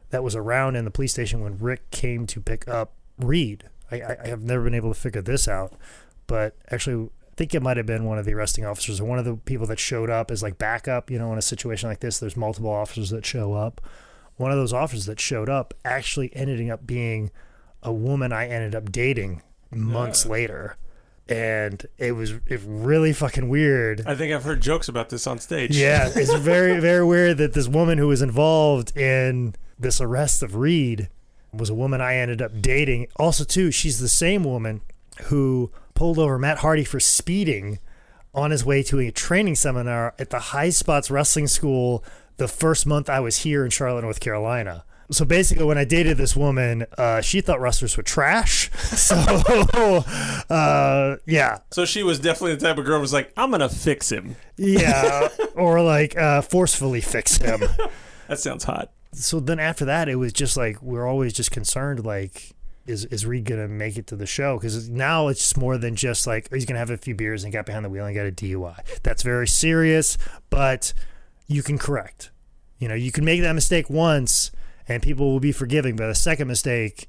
that was around in the police station when Rick came to pick up Reid. I have never been able to figure this out, but actually I think it might have been one of the arresting officers or one of the people that showed up as backup. In a situation like this, there's multiple officers that show up. One of those officers that showed up actually ended up being a woman I ended up dating months later. And it's really fucking weird. I think I've heard jokes about this on stage. Yeah, it's very, very weird that this woman who was involved in this arrest of Reid was a woman I ended up dating. Also, too, she's the same woman who pulled over Matt Hardy for speeding on his way to a training seminar at the High Spots Wrestling School the first month I was here in Charlotte, North Carolina. So basically, when I dated this woman, she thought wrestlers were trash. So, yeah. So she was definitely the type of girl who was like, I'm going to fix him. Yeah, or forcefully fix him. That sounds hot. So then after that, it was just we're always just concerned, is Reid going to make it to the show? Because now it's just more than just he's going to have a few beers and got behind the wheel and got a DUI. That's very serious, but you can correct. You can make that mistake once, and people will be forgiving, but a second mistake,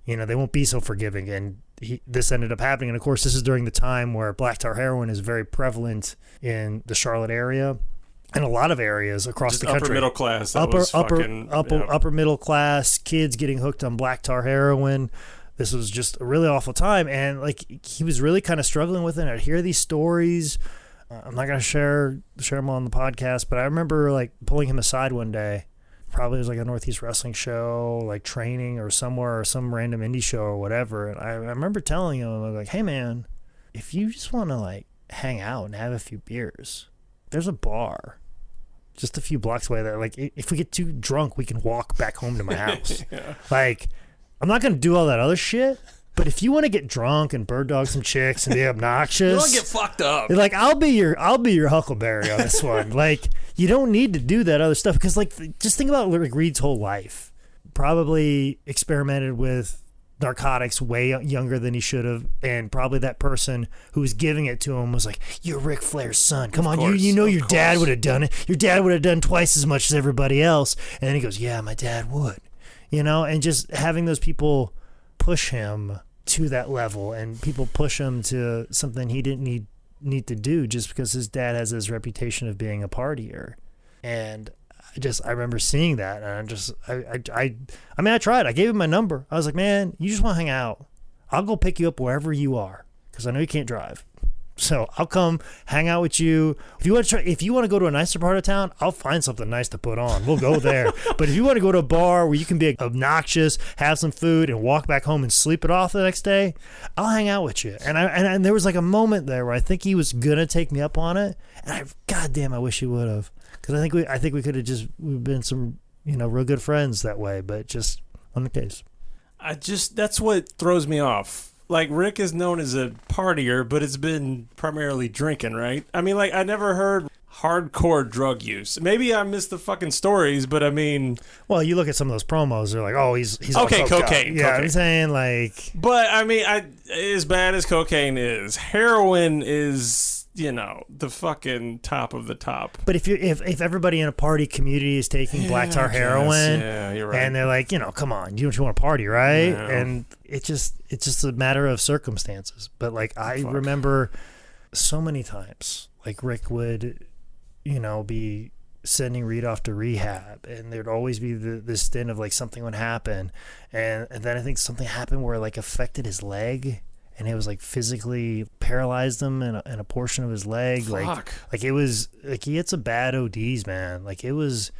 they won't be so forgiving. And this ended up happening. And of course, this is during the time where black tar heroin is very prevalent in the Charlotte area and a lot of areas across the country. Upper middle class. Upper middle class kids getting hooked on black tar heroin. This was just a really awful time. And he was really kind of struggling with it. I'd hear these stories I'm not gonna share them on the podcast, but I remember like pulling him aside one day. Probably it was like a Northeast Wrestling show, like training or somewhere, or some random indie show or whatever. And I remember telling him, like, hey man, if you just want to like hang out and have a few beers, there's a bar just a few blocks away that, like, if we get too drunk, we can walk back home to my house. Yeah. Like, I'm not going to do all that other shit, but if you want to get drunk and bird dog some chicks and be obnoxious, You don't get fucked up. like, I'll be your Huckleberry on this one. Like, you don't need to do that other stuff because, like, just think about like Reid's whole life. Probably experimented with narcotics way younger than he should have, and probably that person who was giving it to him was like, "You're Ric Flair's son. Come on, you know your dad would have done it. Your dad would have done twice as much as everybody else." And then he goes, "Yeah, my dad would," and just having those people push him to that level, and people push him to something he didn't need to do just because his dad has this reputation of being a partier. And I remember seeing that, and I tried. I gave him my number. I was like, man, you just want to hang out. I'll go pick you up wherever you are because I know you can't drive. So I'll come hang out with you. If you want to go to a nicer part of town, I'll find something nice to put on. We'll go there. But if you want to go to a bar where you can be obnoxious, have some food, and walk back home and sleep it off the next day, I'll hang out with you. And there was like a moment there where I think he was gonna take me up on it, and goddamn, I wish he would have. Because I think we could have we've been some, real good friends that way, but just on the case. That's what throws me off. Like, Rick is known as a partier, but it's been primarily drinking, right? I mean, like, I never heard hardcore drug use. Maybe I missed the fucking stories, but I mean... Well, you look at some of those promos, they're like, oh, he's okay, cocaine. Cocaine. Yeah, I'm saying, like... But, I mean, as bad as cocaine is, heroin is... the fucking top of the top. But if everybody in a party community is taking black tar heroin, you're right. And they're like, come on, you want to party, right? No. And it's just a matter of circumstances. But like I remember so many times, like Rick would, be sending Reid off to rehab, and there'd always be this stint of like something would happen, and then I think something happened where it like affected his leg. And it was like physically paralyzed him in a portion of his leg. Fuck. Like it was like he had some bad ODs, man. Like it was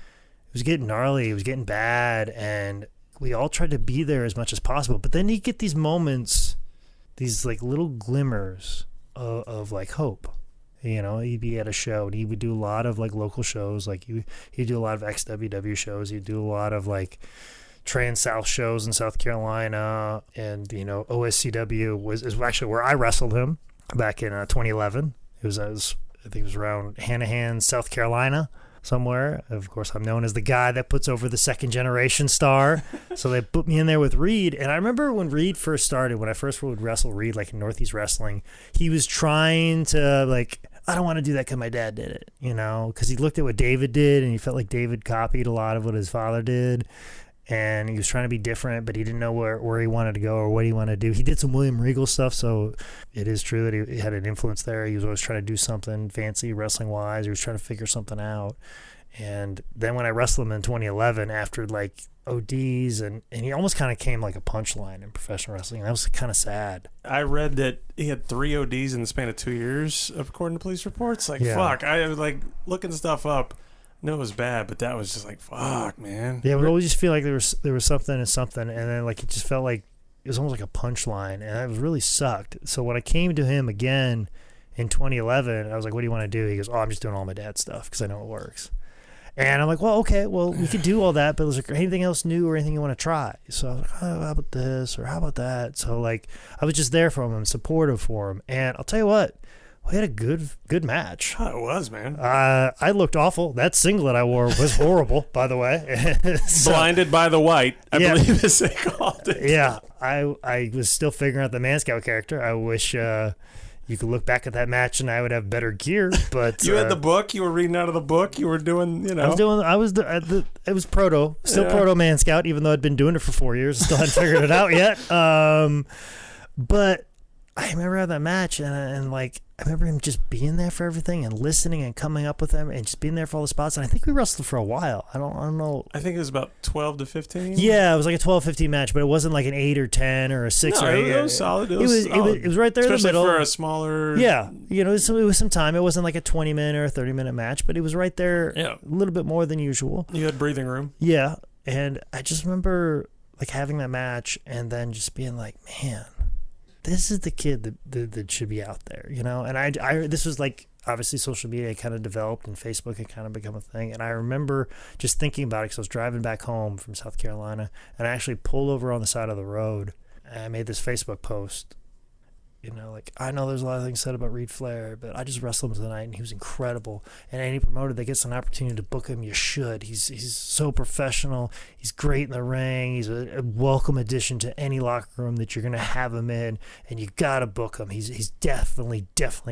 getting gnarly. It was getting bad, and we all tried to be there as much as possible. But then he'd get these moments, these like little glimmers of like hope. He'd be at a show, and he would do a lot of like local shows. Like he'd do a lot of XWW shows. He'd do a lot of like Trans-South shows in South Carolina, and OSCW is actually where I wrestled him back in 2011. I think it was around Hanahan, South Carolina, somewhere. Of course, I'm known as the guy that puts over the second generation star. So they put me in there with Reid, and I remember when Reid first started, when I first would wrestle Reid like in Northeast Wrestling, he was trying to like, I don't want to do that because my dad did it, because he looked at what David did and he felt like David copied a lot of what his father did. And he was trying to be different, but he didn't know where he wanted to go or what he wanted to do. He did some William Regal stuff, so it is true that he had an influence there. He was always trying to do something fancy wrestling-wise. He was trying to figure something out. And then when I wrestled him in 2011 after, like, ODs, and he almost kind of came like a punchline in professional wrestling. That was kind of sad. I read that he had 3 ODs in the span of 2 years, according to police reports. Like, yeah. Fuck. I was, like, looking stuff up. No, it was bad, but that was just like, fuck, man. Yeah, we always just feel like there was something and then like it just felt like it was almost like a punchline, and it was really sucked. So when I came to him again in 2011, I was like, "What do you want to do?" He goes, "Oh, I'm just doing all my dad's stuff because I know it works." And I'm like, "Well, okay, well we could do all that, but is there anything else new or anything you want to try?" So I was like, "Oh, how about this or how about that?" So like I was just there for him, supportive for him, and I'll tell you what. We had a good match. Oh, it was, man. I looked awful. That singlet I wore was horrible, by the way. So, Blinded by the white, I believe is they called it. Yeah, I was still figuring out the Man Scout character. I wish you could look back at that match and I would have better gear. But you had the book. You were reading out of the book. You were doing, it was proto Man Scout, even though I'd been doing it for 4 years. Still hadn't figured it out yet. But I remember that match, and like I remember him just being there for everything and listening and coming up with them and just being there for all the spots. And I think we wrestled for a while. I don't know. I think it was about 12 to 15. Yeah, it was like a 12-15 match, but it wasn't like an 8 or 10 or a 6 No, or 8. it was solid. It was right there Especially in the middle. for a smaller. Yeah, it was some time. It wasn't like a 20-minute or a 30-minute match, but it was right there. Yeah. A little bit more than usual. You had breathing room. Yeah, and I just remember like having that match and then just being like, man, this is the kid that should be out there, And I this was like, obviously social media kind of developed and Facebook had kind of become a thing. And I remember just thinking about it because I was driving back home from South Carolina and I actually pulled over on the side of the road and I made this Facebook post. Like, I know there's a lot of things said about Reid Flair, but I just wrestled him tonight, and he was incredible. And any promoter that gets an opportunity to book him, you should. He's so professional. He's great in the ring. He's a welcome addition to any locker room that you're going to have him in, and you got to book him. He's definitely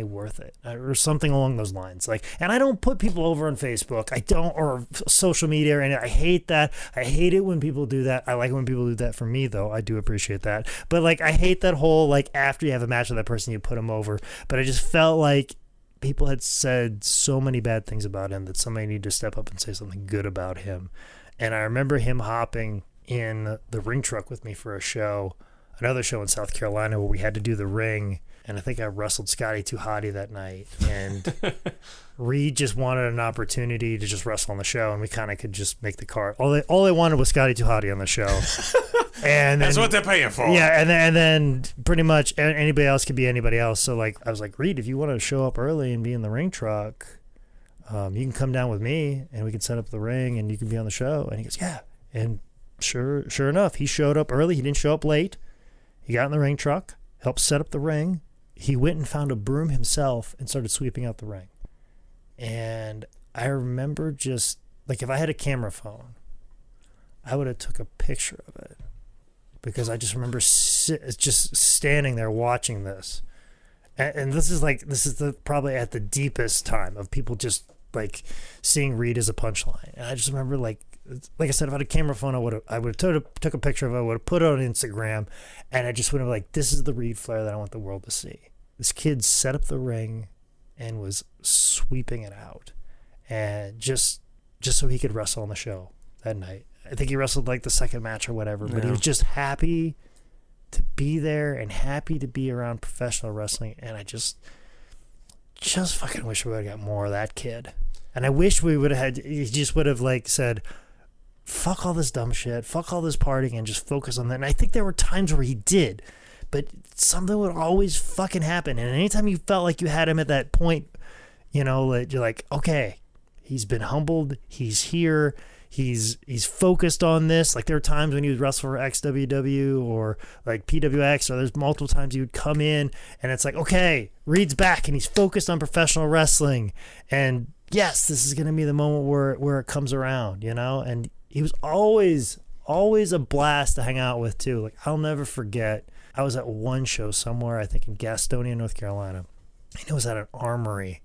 worth it, or something along those lines. Like, and I don't put people over on Facebook. I don't, or social media, or anything. I hate that. I hate it when people do that. I like it when people do that for me, though. I do appreciate that. But like, I hate that whole like after you have a match with that person, you put them over. But I just felt like people had said so many bad things about him that somebody needed to step up and say something good about him. And I remember him hopping in the ring truck with me for another show in South Carolina where we had to do the ring. And I think I wrestled Scotty 2 Hotty that night. And Reid just wanted an opportunity to just wrestle on the show, and we kind of could just make the card. All they wanted was Scotty 2 Hotty on the show. And that's what they're paying for. Yeah, and then pretty much anybody else could be anybody else. So like I was like, Reid, if you want to show up early and be in the ring truck, you can come down with me and we can set up the ring and you can be on the show. And he goes, yeah. And sure enough, he showed up early. He didn't show up late. He got in the ring truck, helped set up the ring. He went and found a broom himself and started sweeping out the ring. And I remember just like if I had a camera phone, I would have took a picture of it. Because I just remember just standing there watching this. And this is probably at the deepest time of people just like seeing Reid as a punchline. And I just remember like I said, if I had a camera phone, I would have took a picture of it, I would have put it on Instagram, and I just would have like, this is the Reid Flair that I want the world to see. This kid set up the ring and was sweeping it out. And just so he could wrestle on the show that night. I think he wrestled like the second match or whatever, but he was just happy to be there and happy to be around professional wrestling. And I just fucking wish we would have got more of that kid. And I wish we would have he just would have like said, fuck all this dumb shit, fuck all this partying, and just focus on that. And I think there were times where he did, but something would always fucking happen. And anytime you felt like you had him at that point, that you're like, okay, he's been humbled, he's here, he's focused on this. Like there are times when he would wrestle for XWW or like PWX, or there's multiple times he would come in and it's like, okay, Reid's back and he's focused on professional wrestling. And yes, this is going to be the moment where it comes around, and he was always a blast to hang out with too. Like I'll never forget, I was at one show somewhere, I think in Gastonia, North Carolina, and it was at an armory.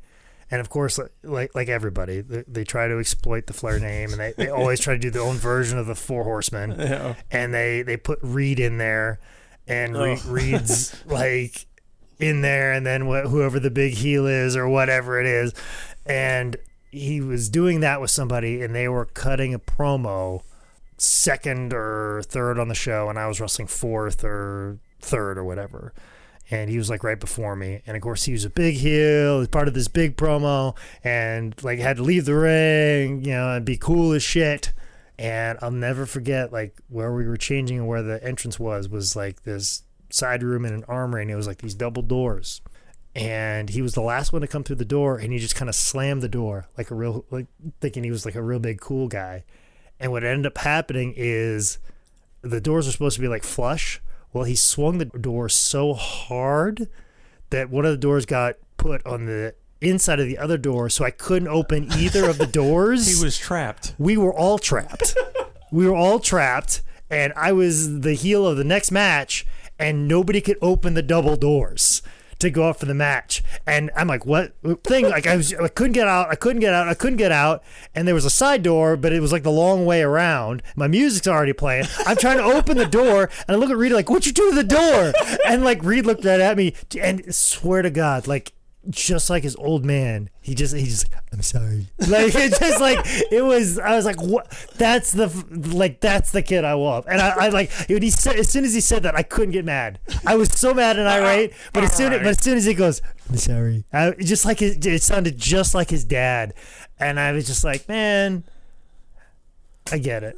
And of course, like everybody, they try to exploit the Flair name, and they always try to do their own version of the Four Horsemen. Yeah. And they put Reid in there, and Reid's like in there, and then whoever the big heel is or whatever it is. And he was doing that with somebody, and they were cutting a promo second or third on the show, and I was wrestling fourth or third or whatever. And he was like right before me. And of course he was a big heel, was part of this big promo, and like had to leave the ring, and be cool as shit. And I'll never forget like where we were changing and where the entrance was like this side room in an armory, and it was like these double doors. And he was the last one to come through the door, and he just kind of slammed the door like thinking he was like a real big cool guy. And what ended up happening is the doors are supposed to be like flush. Well, he swung the door so hard that one of the doors got put on the inside of the other door, so I couldn't open either of the doors. He was trapped. We were all trapped. And I was the heel of the next match, and nobody could open the double doors to go up for the match. And I'm like, what thing? Like I couldn't get out. And there was a side door, but it was like the long way around. My music's already playing. I'm trying to open the door, and I look at Reid like, what you do to the door? And like Reid looked right at me, and swear to God, like just like his old man, he just like, I'm sorry. Like it just like it was. I was like, what? That's the kid I want. And I like when he said, as soon as he said that, I couldn't get mad. I was so mad and irate. But as soon as he goes, I'm sorry. Just like it sounded just like his dad, and I was just like, man, I get it.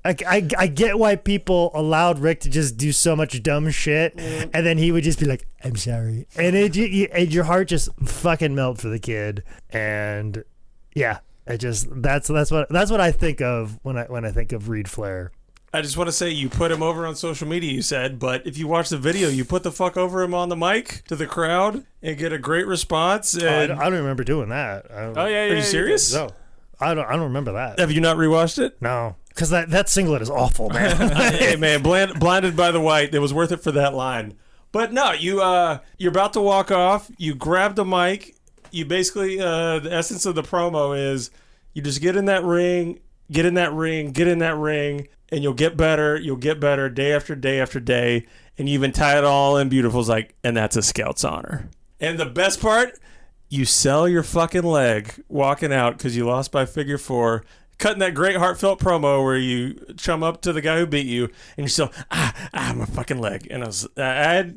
I get why people allowed Rick to just do so much dumb shit, and then he would just be like, "I'm sorry," and your heart just fucking melt for the kid, and yeah, that's what I think of when I think of Reid Flair. I just want to say you put him over on social media, you said, but if you watch the video, you put the fuck over him on the mic to the crowd and get a great response. And I don't remember doing that. Are you serious? No, I don't remember that. Have you not rewatched it? No. Because that singlet is awful, man. Hey, man, blinded by the white. It was worth it for that line. But no, you're about to walk off. You grab the mic. You basically, the essence of the promo is you just get in that ring, and you'll get better day after day after day. And you even tie it all in beautiful. It's like, and that's a scout's honor. And the best part, you sell your fucking leg walking out because you lost by figure 4. Cutting that great heartfelt promo where you chum up to the guy who beat you, and you're still my fucking leg. And I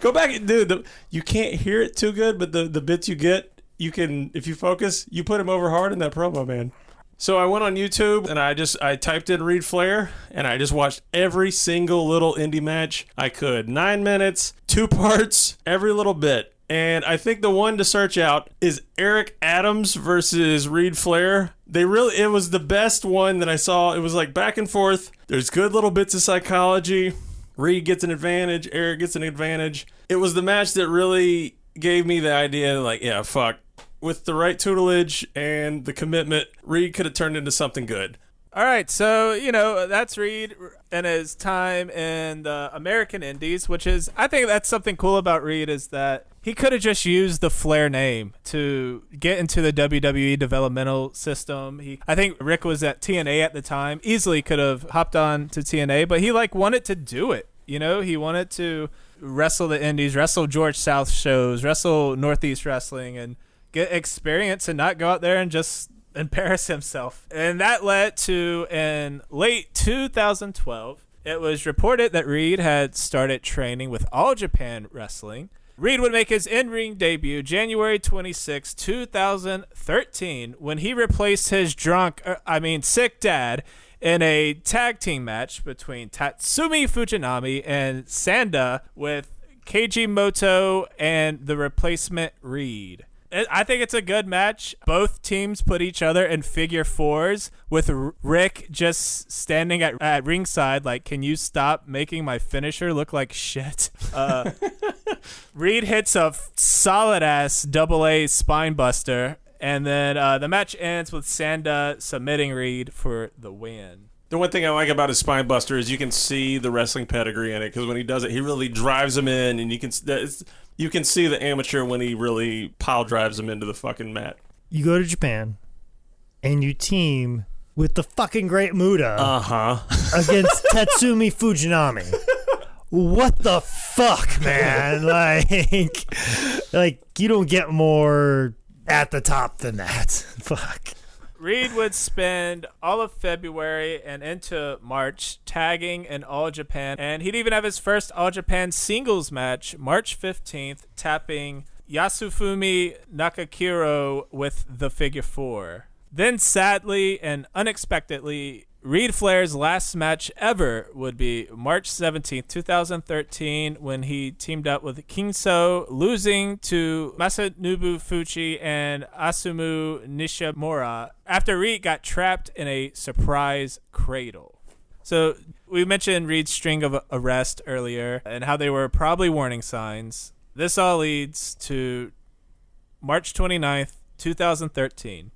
go back, dude. You can't hear it too good, but the bits you get, you can, if you focus, you put him over hard in that promo, man. So I went on YouTube and I typed in Reid Flair and I just watched every single little indie match I could. 9 minutes, 2 parts, every little bit. And I think the one to search out is Eric Adams versus Reid Flair. It was the best one that I saw. It was like back and forth. There's good little bits of psychology. Reid gets an advantage. Eric gets an advantage. It was the match that really gave me the idea, like, yeah, fuck. With the right tutelage and the commitment, Reid could have turned into something good. All right, so, that's Reid and his time in the American Indies, which is, I think that's something cool about Reid is that he could have just used the Flair name to get into the WWE developmental system. I think Rick was at TNA at the time, easily could have hopped on to TNA, but he wanted to do it. He wanted to wrestle the Indies, wrestle George South shows, wrestle Northeast Wrestling, and get experience and not go out there and just embarrass himself. And that led to, in late 2012, it was reported that Reid had started training with All Japan Wrestling. Reid would make his in-ring debut January 26, 2013, when he replaced his sick dad in a tag team match between Tatsumi Fujinami and Sanda with Keiji Moto and the replacement Reid. I think it's a good match. Both teams put each other in figure 4s with Rick just standing at ringside like, can you stop making my finisher look like shit? Reid hits a solid-ass double-A spine buster, and then the match ends with Sanda submitting Reid for the win. The one thing I like about his spine buster is you can see the wrestling pedigree in it, because when he does it, he really drives him in, and you can see the amateur when he really pile drives him into the fucking mat. You go to Japan, and you team with the fucking Great Muta against Tatsumi Fujinami. What the fuck, man? Like you don't get more at the top than that. Fuck. Reid would spend all of February and into March tagging in All Japan, and he'd even have his first All Japan singles match March 15th, tapping Yasufumi Nakakiro with the figure 4. Then sadly and unexpectedly, Reid Flair's last match ever would be March 17th, 2013, when he teamed up with Kinso, losing to Masanobu Fuchi and Asumu Nishimura after Reid got trapped in a surprise cradle. So we mentioned Reid's string of arrest earlier and how they were probably warning signs. This all leads to March 29th, 2013.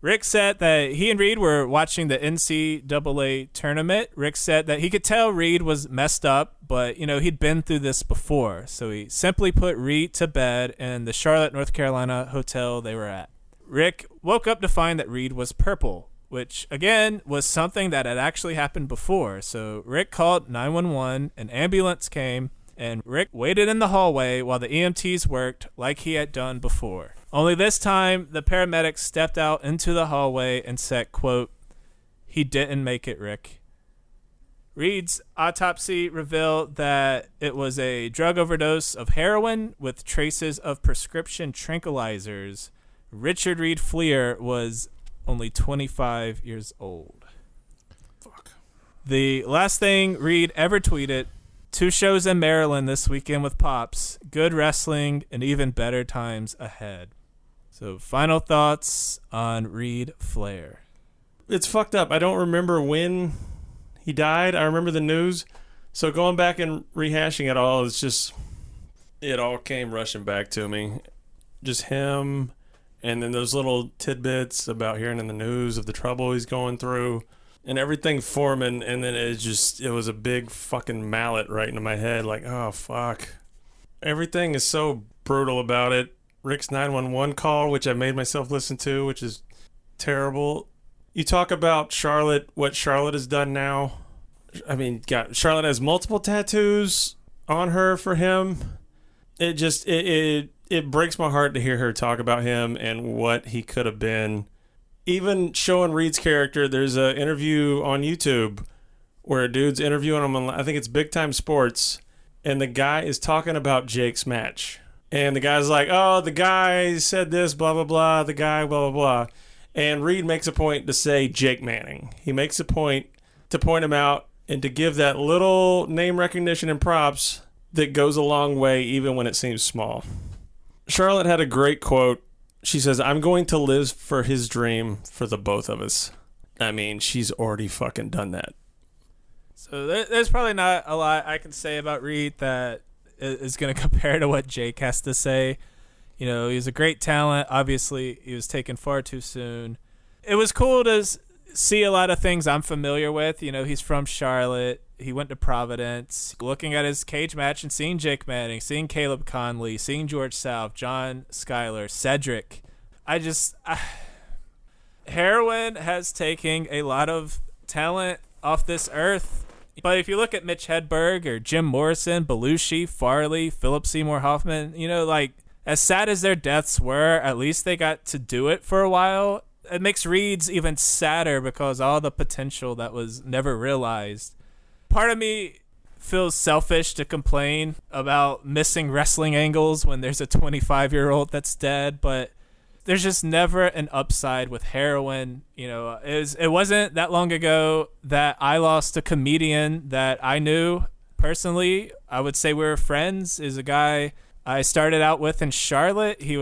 Rick said that he and Reid were watching the NCAA tournament. Rick said that he could tell Reid was messed up, but, he'd been through this before. So he simply put Reid to bed in the Charlotte, North Carolina hotel they were at. Rick woke up to find that Reid was purple, which, again, was something that had actually happened before. So Rick called 911, an ambulance came, and Rick waited in the hallway while the EMTs worked like he had done before. Only this time, the paramedics stepped out into the hallway and said, quote, "He didn't make it, Rick." Reid's autopsy revealed that it was a drug overdose of heroin with traces of prescription tranquilizers. Richard Reid Flair was only 25 years old. Fuck. The last thing Reid ever tweeted, 2 shows in Maryland this weekend with Pops, good wrestling and even better times ahead. So final thoughts on Reid Flair. It's fucked up. I don't remember when he died. I remember the news. So going back and rehashing it all, it's just, it all came rushing back to me. Just him, and then those little tidbits about hearing in the news of the trouble he's going through, and everything forming, and then it was a big fucking mallet right into my head, like, oh, fuck. Everything is so brutal about it. Rick's 911 call, which I made myself listen to, which is terrible. You talk about Charlotte, what Charlotte has done now. I mean, God, Charlotte has multiple tattoos on her for him. It just, it breaks my heart to hear her talk about him and what he could have been. Even showing Reid's character, there's an interview on YouTube where a dude's interviewing him on, I think it's Big Time Sports, and the guy is talking about Jake's match. And the guy's like, oh, the guy said this, blah, blah, blah, the guy, blah, blah, blah. And Reid makes a point to say Jake Manning. He makes a point to point him out and to give that little name recognition and props that goes a long way even when it seems small. Charlotte had a great quote. She says, "I'm going to live for his dream for the both of us." I mean, she's already fucking done that. So there's probably not a lot I can say about Reid that is going to compare to what Jake has to say. You know, he's a great talent. Obviously, he was taken far too soon. It was cool to see a lot of things I'm familiar with. You know, he's from Charlotte. He went to Providence. Looking at his cage match and seeing Jake Manning, seeing Caleb Conley, seeing George South, John Schuyler, Cedric. Heroin has taken a lot of talent off this earth. But if you look at Mitch Hedberg or Jim Morrison, Belushi, Farley, Philip Seymour Hoffman, you know, like, as sad as their deaths were, at least they got to do it for a while. It makes Reid's even sadder because all the potential that was never realized. Part of me feels selfish to complain about missing wrestling angles when there's a 25-year-old that's dead, but there's just never an upside with heroin. You know, it wasn't that long ago that I lost a comedian that I knew personally. I would say we were friends. Is a guy I started out with in Charlotte. He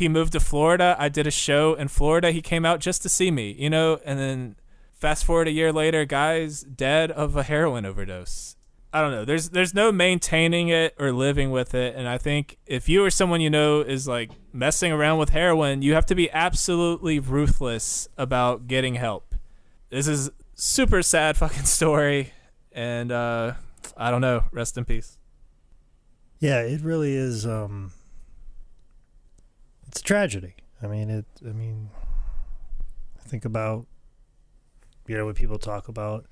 moved to Florida. I did a show in Florida. He came out just to see me, you know, and then fast forward a year later, guy's dead of a heroin overdose. I don't know. There's no maintaining it or living with it. And I think if you or someone you know is like messing around with heroin, you have to be absolutely ruthless about getting help. This is super sad fucking story. And I don't know. Rest in peace. Yeah, it really is. It's a tragedy. I think about, you know, when people talk about,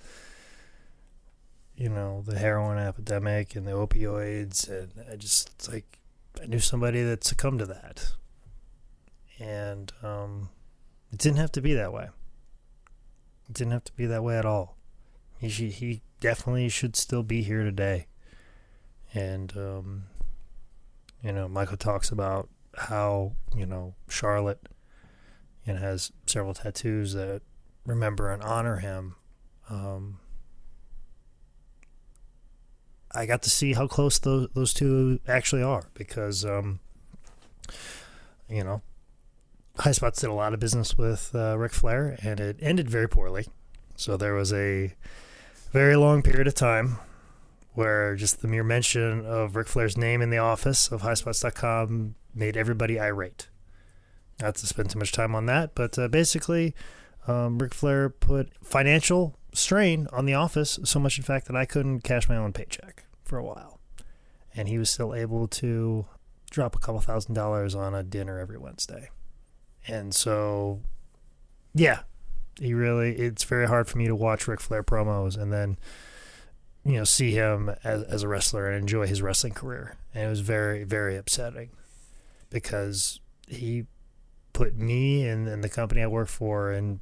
you know, the heroin epidemic and the opioids, and I knew somebody that succumbed to that. And it didn't have to be that way. It didn't have to be that way at all. He definitely should still be here today. And, you know, Michael talks about how, you know, Charlotte, you know, has several tattoos that remember and honor him. I got to see how close those two actually are because, you know, High Spots did a lot of business with Ric Flair, and it ended very poorly. So there was a very long period of time where just the mere mention of Ric Flair's name in the office of highspots.com made everybody irate. Not to spend too much time on that, but basically, Ric Flair put financial strain on the office, so much in fact that I couldn't cash my own paycheck for a while. And he was still able to drop a couple $1,000s on a dinner every Wednesday. And so, yeah, it's very hard for me to watch Ric Flair promos and then, see him as a wrestler and enjoy his wrestling career. And it was very, very upsetting because he put me and the company I work for in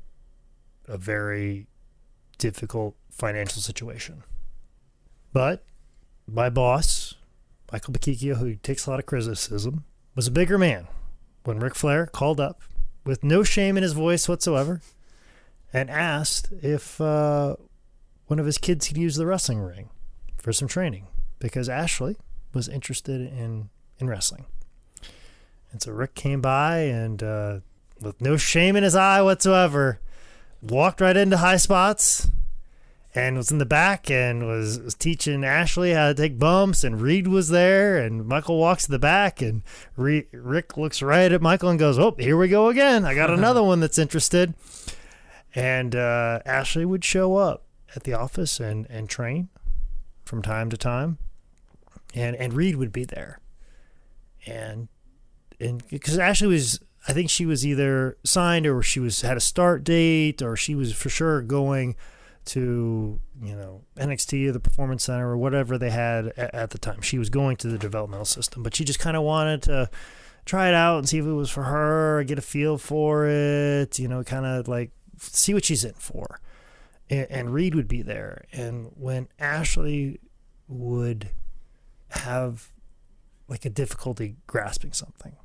a very difficult financial situation. But my boss, Michael Bakikio, who takes a lot of criticism, was a bigger man when Ric Flair called up with no shame in his voice whatsoever and asked if one of his kids could use the wrestling ring for some training because Ashley was interested in wrestling. And so Rick came by and with no shame in his eye whatsoever, walked right into High Spots and was in the back and was teaching Ashley how to take bumps, and Reid was there, and Michael walks to the back, and Rick looks right at Michael and goes, "Oh, here we go again. I got another one that's interested." And Ashley would show up at the office and train from time to time, and Reid would be there. And because Ashley was, I think she was either signed or she had a start date, or she was for sure going to NXT or the Performance Center or whatever they had at the time. She was going to the developmental system, but she just kind of wanted to try it out and see if it was for her, get a feel for it, kind of like see what she's in for. And Reid would be there. And when Ashley would have like a difficulty grasping something,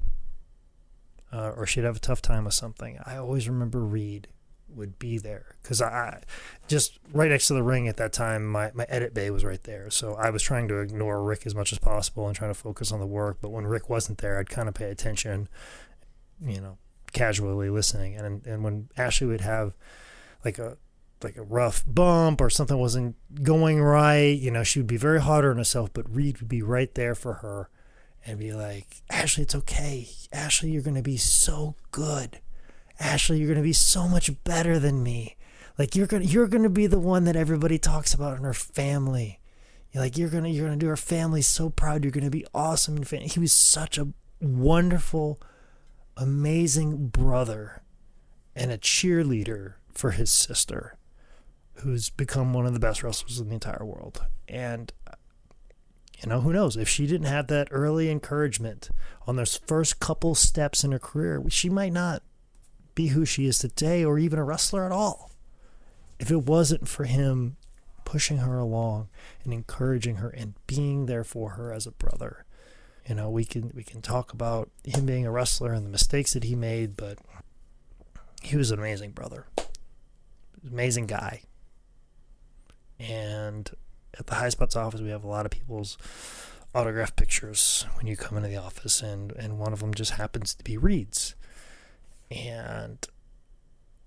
or she'd have a tough time with something, I always remember Reid would be there, because I just right next to the ring at that time, my edit bay was right there, so I was trying to ignore Rick as much as possible and trying to focus on the work. But when Rick wasn't there, I'd kind of pay attention, casually listening. And when Ashley would have like a rough bump or something wasn't going right, she would be very hard on herself, but Reid would be right there for her and be like, "Ashley, it's okay. Ashley, you're going to be so good. Ashley, you're going to be so much better than me. Like, you're going to be the one that everybody talks about in her family. You're going to do her family so proud. You're going to be awesome." And he was such a wonderful, amazing brother and a cheerleader for his sister, who's become one of the best wrestlers in the entire world. And who knows, if she didn't have that early encouragement on those first couple steps in her career, she might not be who she is today, or even a wrestler at all, if it wasn't for him pushing her along and encouraging her and being there for her as a brother. We can talk about him being a wrestler and the mistakes that he made, but he was an amazing brother, amazing guy. And at the High Spots office, we have a lot of people's autographed pictures when you come into the office, and one of them just happens to be Reid's. And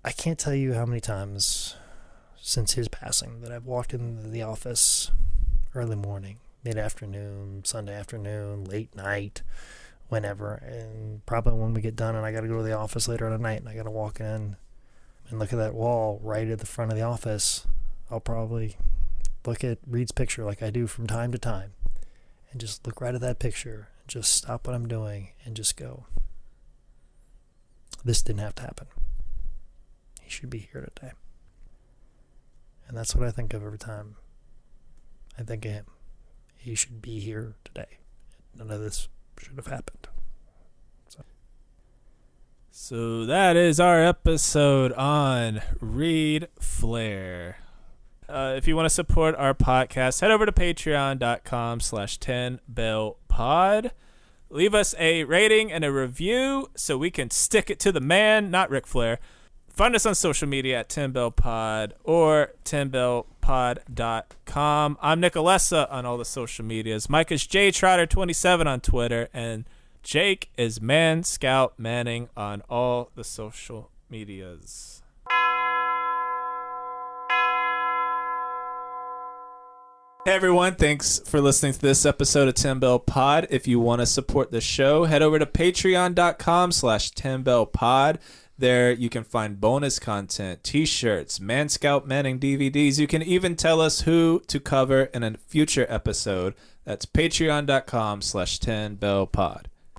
I can't tell you how many times since his passing that I've walked into the office early morning, mid-afternoon, Sunday afternoon, late night, whenever, and probably when we get done and I got to go to the office later at night and I got to walk in and look at that wall right at the front of the office, I'll probably look at Reid's picture like I do from time to time and just look right at that picture and just stop what I'm doing and just go, this didn't have to happen. He should be here today. And that's what I think of every time I think of him. He should be here today. None of this should have happened. So that is our episode on Reid Flair. If you want to support our podcast, head over to patreon.com/10bellpod. Leave us a rating and a review so we can stick it to the man, not Ric Flair. Find us on social media at 10bellpod or 10bellpod.com. I'm Nicolessa on all the social medias. Mike is JTrotter27 on Twitter, and Jake is Man Scout Manning on all the social medias. Hey everyone, thanks for listening to this episode of 10 Bell Pod. If you want to support the show, head over to patreon.com/10bellpod. There you can find bonus content, t-shirts, Man Scout Manning DVDs. You can even tell us who to cover in a future episode. That's patreon.com/10bellpod.